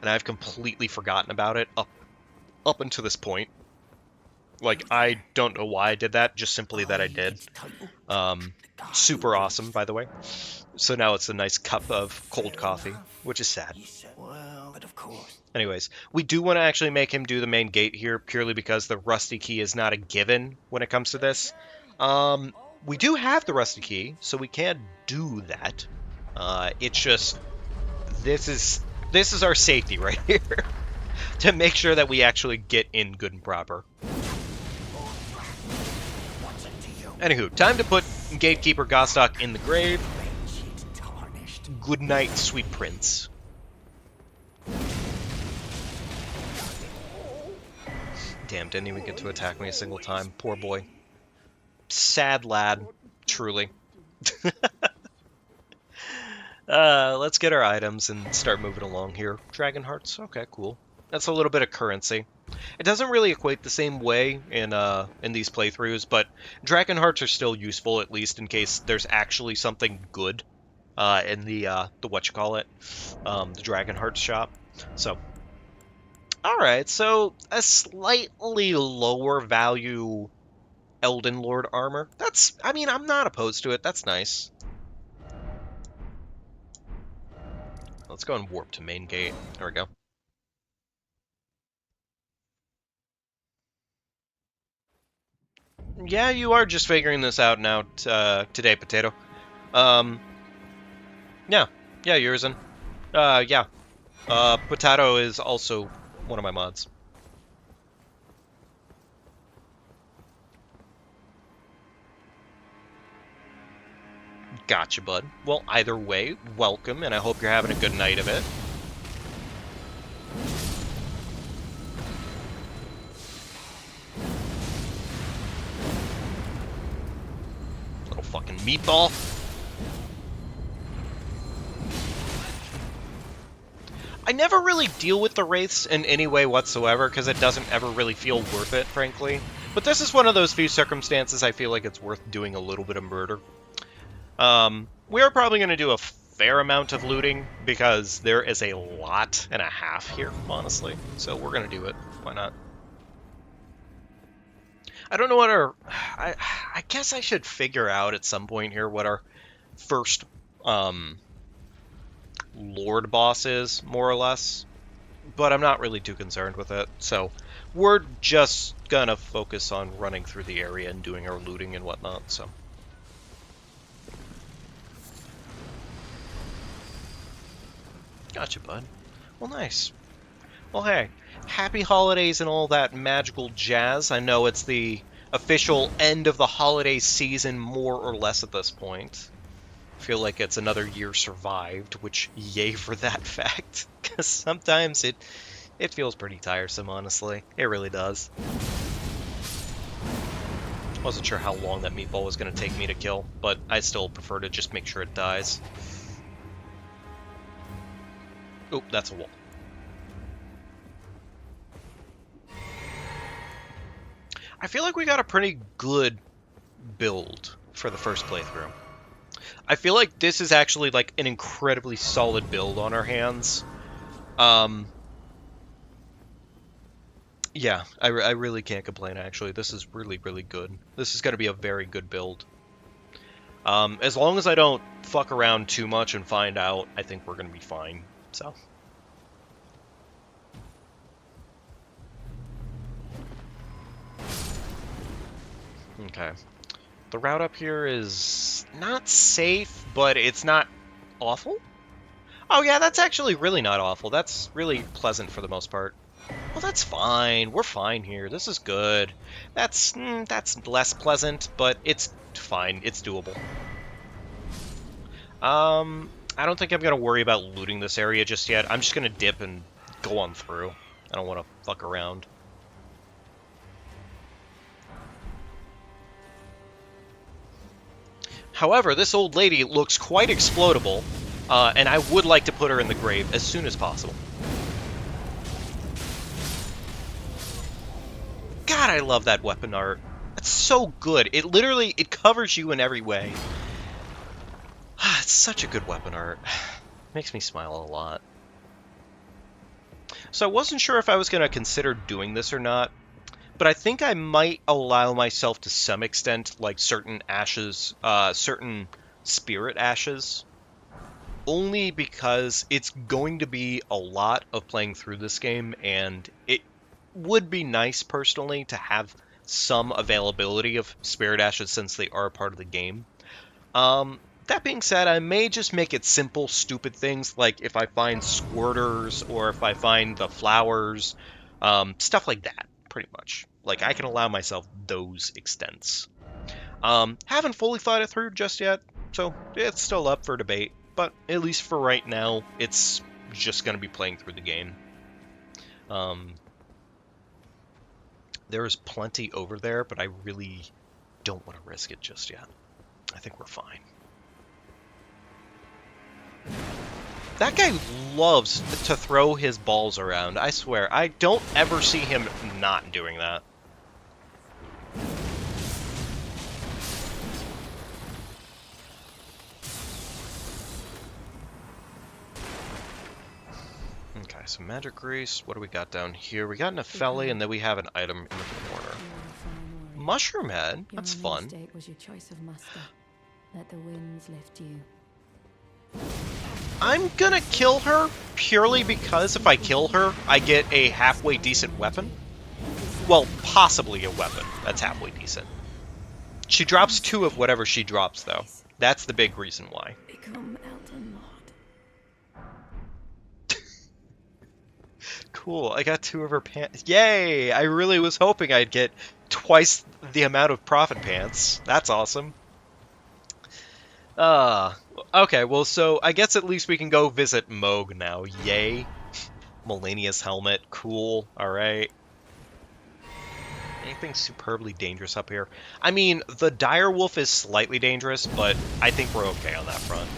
and I've completely forgotten about it up until this point. Like, I don't know why I did that, just simply that I did. Super awesome, by the way. So now it's a nice cup of cold coffee, which is sad. Anyways, we do want to actually make him do the main gate here, purely because the rusty key is not a given when it comes to this. We do have the rusty key, so we can do that. It's just, this is our safety right here, to make sure that we actually get in good and proper. Anywho, time to put Gatekeeper Gostock in the grave. Good night, sweet prince. Damn, didn't even get to attack me a single time. Poor boy. Sad lad, truly. Let's get our items and start moving along here. Dragon Hearts, okay, cool. That's a little bit of currency. It doesn't really equate the same way in these playthroughs, but Dragon Hearts are still useful, at least in case there's actually something good in the whatchamacallit, the Dragon Hearts shop. So, alright, so a slightly lower value Elden Lord armor. That's, I mean, I'm not opposed to it. That's nice. Let's go and warp to main gate. There we go. Yeah, you are just figuring this out now today, Potato. Yeah, Yurzin. Yeah. Potato is also one of my mods. Gotcha, bud. Well, either way, welcome, and I hope you're having a good night of it. Little fucking meatball. I never really deal with the Wraiths in any way whatsoever, because it doesn't ever really feel worth it, frankly. But this is one of those few circumstances I feel like it's worth doing a little bit of murder. We are probably going to do a fair amount of looting because there is a lot and a half here, honestly. So we're gonna do it. Why not? I don't know what our... I guess I should figure out at some point here what our first Lord boss is, more or less. But I'm not really too concerned with it. So we're just gonna focus on running through the area and doing our looting and whatnot, so... Gotcha, bud. Well, nice. Well, hey, happy holidays and all that magical jazz. I know it's the official end of the holiday season, more or less, at this point. I feel like it's another year survived, which yay for that fact. Because sometimes it feels pretty tiresome, honestly. It really does. Wasn't sure how long that meatball was going to take me to kill, but I still prefer to just make sure it dies. Oh, that's a wall. I feel like we got a pretty good build for the first playthrough. I feel like this is actually like an incredibly solid build on our hands. Yeah, I really can't complain, actually. This is really, really good. This is going to be a very good build. As long as I don't fuck around too much and find out, I think we're going to be fine. So. Okay. The route up here is not safe, but it's not awful? Oh yeah, that's actually really not awful. That's really pleasant for the most part. Well, that's fine. We're fine here. This is good. That's less pleasant, but it's fine. It's doable. I don't think I'm going to worry about looting this area just yet. I'm just going to dip and go on through. I don't want to fuck around. However, this old lady looks quite explodable, and I would like to put her in the grave as soon as possible. God, I love that weapon art. That's so good. It literally, it covers you in every way. It's such a good weapon art. Makes me smile a lot. So I wasn't sure if I was going to consider doing this or not, but I think I might allow myself to some extent, like certain ashes, certain spirit ashes, only because it's going to be a lot of playing through this game, and it would be nice, personally, to have some availability of spirit ashes since they are a part of the game. That being said, I may just make it simple, stupid things, like if I find squirters, or if I find the flowers, stuff like that, pretty much. Like, I can allow myself those extents. Haven't fully thought it through just yet, so it's still up for debate, but at least for right now, it's just going to be playing through the game. There is plenty over there, but I really don't want to risk it just yet. I think we're fine. That guy loves to throw his balls around, I swear. I don't ever see him not doing that. Okay, so magic grease. What do we got down here? We got Nepheli, and then we have an item in the corner. Mushroom head. That's fun. Was your choice of master. Let the winds lift you. I'm gonna kill her purely because if I kill her, I get a halfway decent weapon. Well, possibly a weapon that's halfway decent. She drops 2 of whatever she drops, though. That's the big reason why. Become Elden Lord. Cool, I got 2 of her pants. Yay! I really was hoping I'd get twice the amount of profit pants. That's awesome. Okay, well, so I guess at least we can go visit Moog now. Yay. Melania's helmet. Cool. Alright. Anything superbly dangerous up here? I mean, the direwolf is slightly dangerous, but I think we're okay on that front.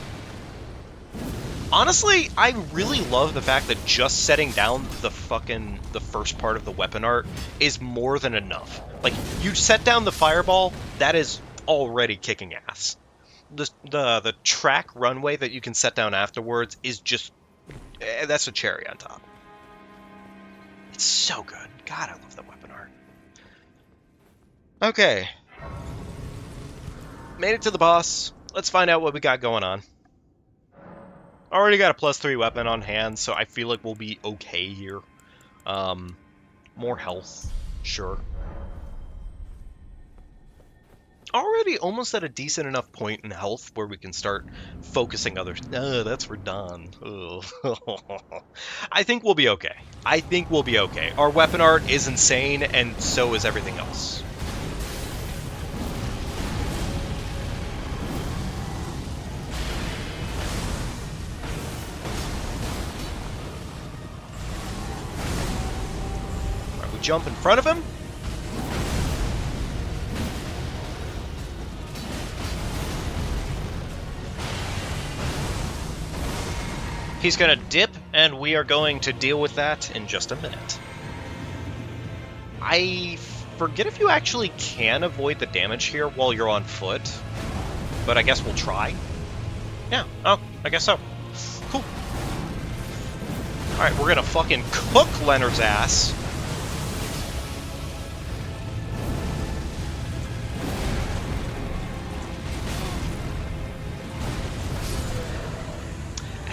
Honestly, I really love the fact that just setting down the first part of the weapon art is more than enough. Like, you set down the fireball, that is already kicking ass. the track runway that you can set down afterwards is just that's a cherry on top. It's so good. God, I love that weapon art. Okay. Made it to the boss. Let's find out what we got going on. Already got a +3 weapon on hand, so I feel like we'll be okay here. More health, sure. Already almost at a decent enough point in health where we can start focusing others. That's for Don. I think we'll be okay. I think we'll be okay. Our weapon art is insane, and so is everything else. Alright, we jump in front of him. He's going to dip, and we are going to deal with that in just a minute. I forget if you actually can avoid the damage here while you're on foot, but I guess we'll try. Yeah, oh, I guess so. Cool. Alright, we're going to fucking cook Leonard's ass.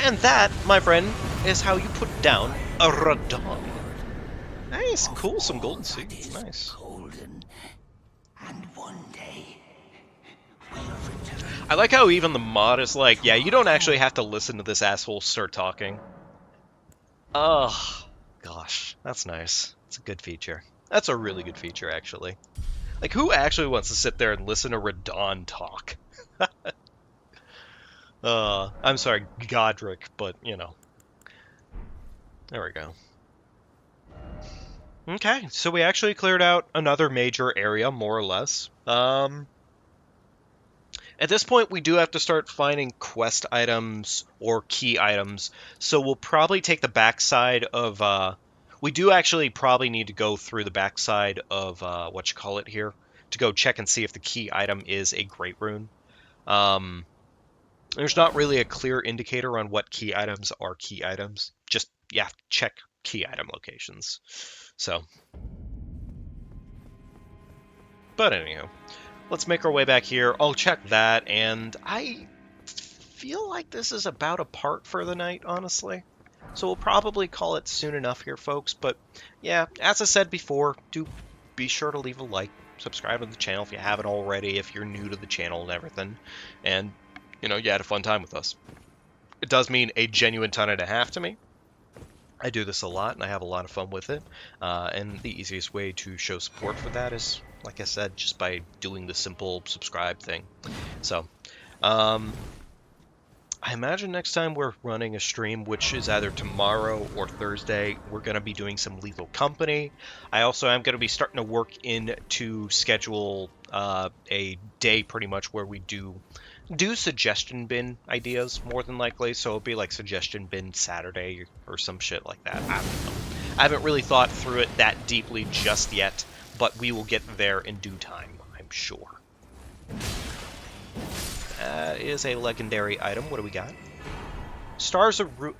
And that, my friend, is how you put down a Radon. Nice, cool, some golden seeds, nice. And one day I like how even the mod is like, yeah, you don't actually have to listen to this asshole start talking. Oh, gosh, that's nice. It's a good feature. That's a really good feature, actually. Like, who actually wants to sit there and listen to Radon talk? I'm sorry, Godric, but, you know. There we go. Okay, so we actually cleared out another major area, more or less. At this point, we do have to start finding quest items or key items, so we'll probably take the backside of, we do actually probably need to go through the backside of, whatchamacallit here, to go check and see if the key item is a Great Rune. There's not really a clear indicator on what key items are key items. Just, yeah, check key item locations. So. But anywho, let's make our way back here. I'll check that, and I feel like this is about a part for the night, honestly. So we'll probably call it soon enough here, folks. But yeah, as I said before, do be sure to leave a like, subscribe to the channel if you haven't already, if you're new to the channel and everything. And you know, you had a fun time with us. It does mean a genuine ton and a half to me. I do this a lot, and I have a lot of fun with it. And the easiest way to show support for that is, like I said, just by doing the simple subscribe thing. So, I imagine next time we're running a stream, which is either tomorrow or Thursday, we're going to be doing some Lethal Company. I also am going to be starting to work in to schedule a day pretty much where we do suggestion bin ideas, more than likely. So it'll be like suggestion bin Saturday or some shit like that. I don't know. I haven't really thought through it that deeply just yet, but we will get there in due time, I'm sure. That is a legendary item. What do we got? Stars of Ruin.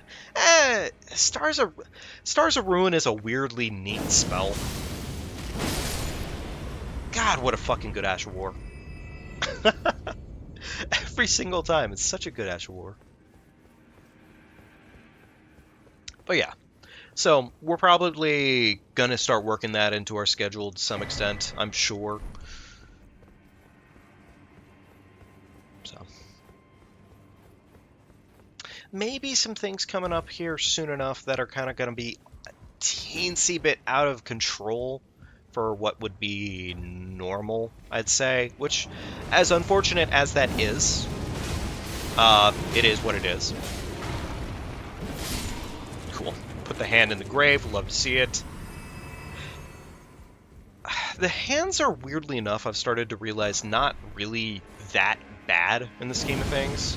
Stars of Ruin is a weirdly neat spell. God, what a fucking good Ash of War. Every single time. It's such a good Ash of War. But yeah. So, we're probably gonna start working that into our schedule to some extent, I'm sure. So. Maybe some things coming up here soon enough that are kind of gonna be a teensy bit out of control for what would be normal, I'd say. Which, as unfortunate as that is, it is what it is. Cool. Put the hand in the grave. Love to see it. The hands are, weirdly enough, I've started to realize, not really that bad in the scheme of things.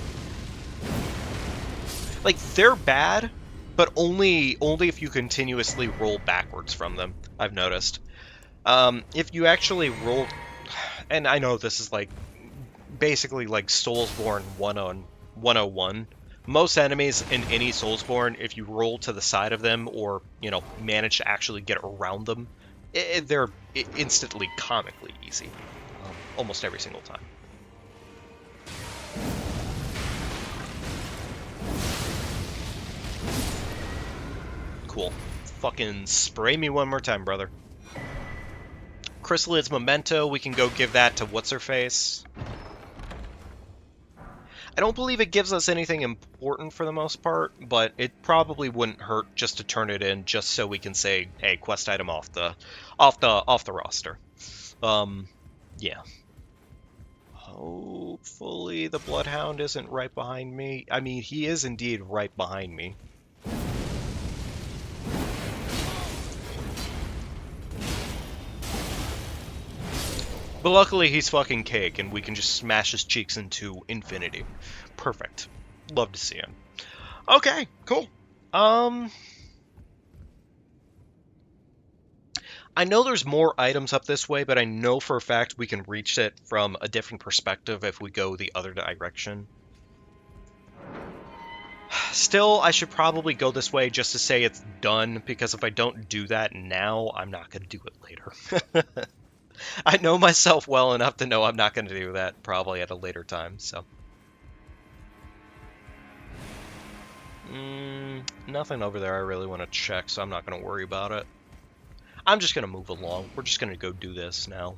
Like, they're bad, but only if you continuously roll backwards from them, I've noticed. If you actually roll... And I know this is, like, basically like Soulsborne 101. Most enemies in any Soulsborne, if you roll to the side of them or, you know, manage to actually get around them, they're instantly comically easy. Almost every single time. Cool. Fucking spray me one more time, brother. Chrysalid's Memento, we can go give that to What's-Her-Face. I don't believe it gives us anything important for the most part, but it probably wouldn't hurt just to turn it in, just so we can say, "Hey, quest item off the roster." Yeah. Hopefully the Bloodhound isn't right behind me. I mean, he is indeed right behind me. But luckily he's fucking cake, and we can just smash his cheeks into infinity. Perfect. Love to see him. Okay, cool. I know there's more items up this way, but I know for a fact we can reach it from a different perspective if we go the other direction. Still, I should probably go this way just to say it's done, because if I don't do that now, I'm not going to do it later. I know myself well enough to know I'm not going to do that probably at a later time, so. Nothing over there I really want to check, so I'm not going to worry about it. I'm just going to move along. We're just going to go do this now.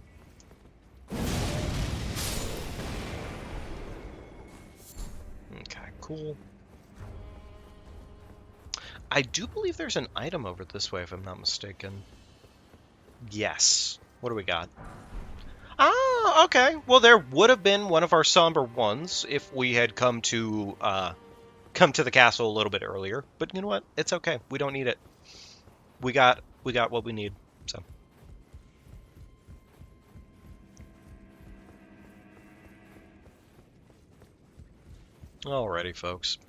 Okay, cool. I do believe there's an item over this way, if I'm not mistaken. Yes. What do we got? Ah, okay. Well, there would have been one of our somber ones if we had come to the castle a little bit earlier. But you know what? It's okay. We don't need it. We got what we need. So. Alrighty, folks.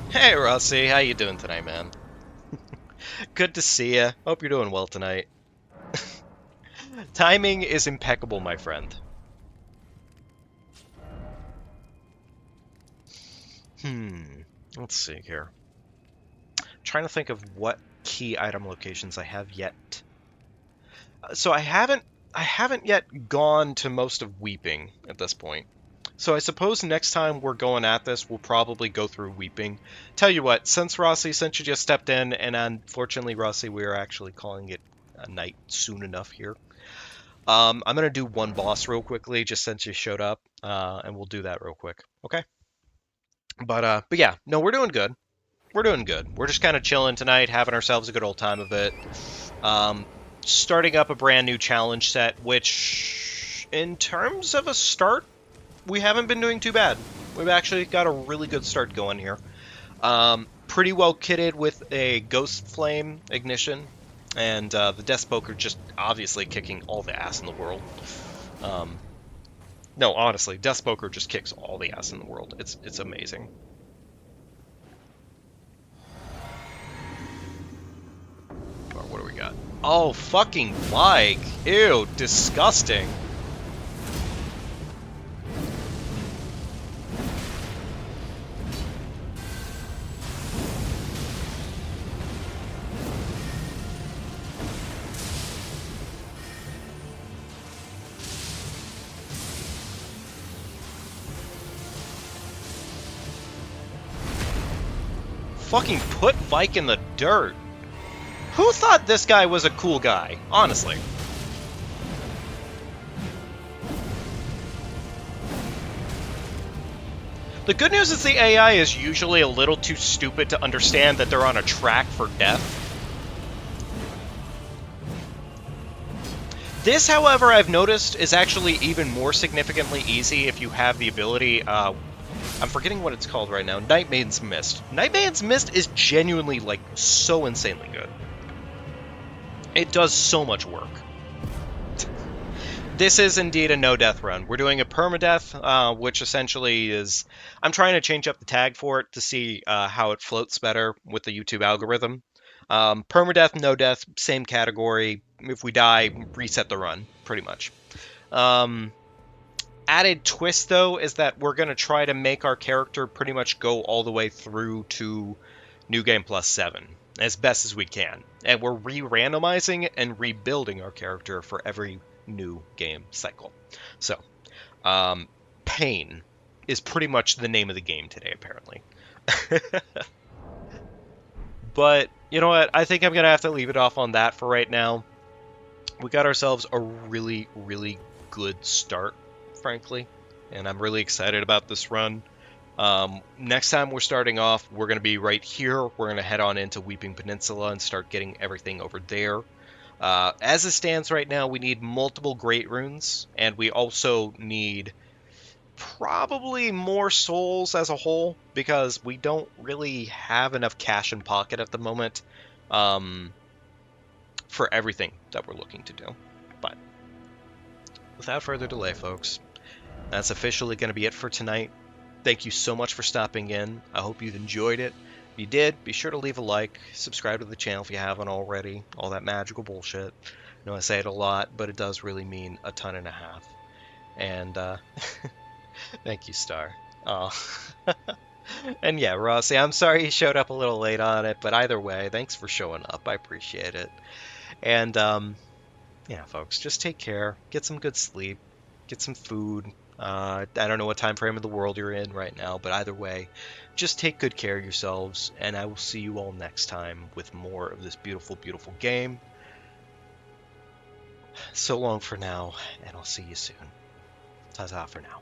Hey, Rossi. How you doing tonight, man? Good to see ya. Hope you're doing well tonight. Timing is impeccable, my friend. Let's see here. Trying to think of what key item locations I have yet. So I haven't yet gone to most of Weeping at this point. So I suppose next time we're going at this, we'll probably go through Weeping. Tell you what, since you just stepped in, and unfortunately, Rossi, we are actually calling it a night soon enough here. I'm going to do one boss real quickly, just since you showed up, and we'll do that real quick, okay? But yeah, no, we're doing good. We're doing good. We're just kind of chilling tonight, having ourselves a good old time of it. Starting up a brand new challenge set, which, in terms of a start, we haven't been doing too bad. We've actually got a really good start going here. Pretty well kitted with a Ghost Flame ignition, and the Deathspoker just obviously kicking all the ass in the world. No, honestly, Deathspoker just kicks all the ass in the world. It's amazing. Or what do we got? Oh, fucking Mike! Ew, disgusting. Fucking put Vike in the dirt. Who thought this guy was a cool guy? Honestly. The good news is the AI is usually a little too stupid to understand that they're on a track for death. This, however, I've noticed is actually even more significantly easy if you have the ability, I'm forgetting what it's called right now. Night Maiden's Mist. Night Maiden's Mist is genuinely, like, so insanely good. It does so much work. This is indeed a no-death run. We're doing a Perma-Death, which essentially is... I'm trying to change up the tag for it to see how it floats better with the YouTube algorithm. Perma-Death, no-death, same category. If we die, reset the run, pretty much. Added twist, though, is that we're going to try to make our character pretty much go all the way through to New Game Plus 7 as best as we can. And we're re-randomizing and rebuilding our character for every new game cycle. So, pain is pretty much the name of the game today, apparently. But, you know what? I think I'm going to have to leave it off on that for right now. We got ourselves a really, really good start, frankly. And I'm really excited about this run. Next time we're starting off, we're going to be right here. We're going to head on into Weeping Peninsula and start getting everything over there. As it stands right now, we need multiple Great Runes, and we also need probably more souls as a whole, because we don't really have enough cash in pocket at the moment for everything that we're looking to do. But without further delay, folks, that's officially going to be it for tonight. Thank you so much for stopping in. I hope you've enjoyed it. If you did, be sure to leave a like, subscribe to the channel if you haven't already, all that magical bullshit. I know I say it a lot, but it does really mean a ton and a half. And, thank you, Star. Oh. And yeah, Rossi, I'm sorry you showed up a little late on it, but either way, thanks for showing up. I appreciate it. And, yeah, folks, just take care. Get some good sleep. Get some food. I don't know what time frame of the world you're in right now, but either way, just take good care of yourselves, and I will see you all next time with more of this beautiful, beautiful game. So long for now, and I'll see you soon. Ta-ta for now.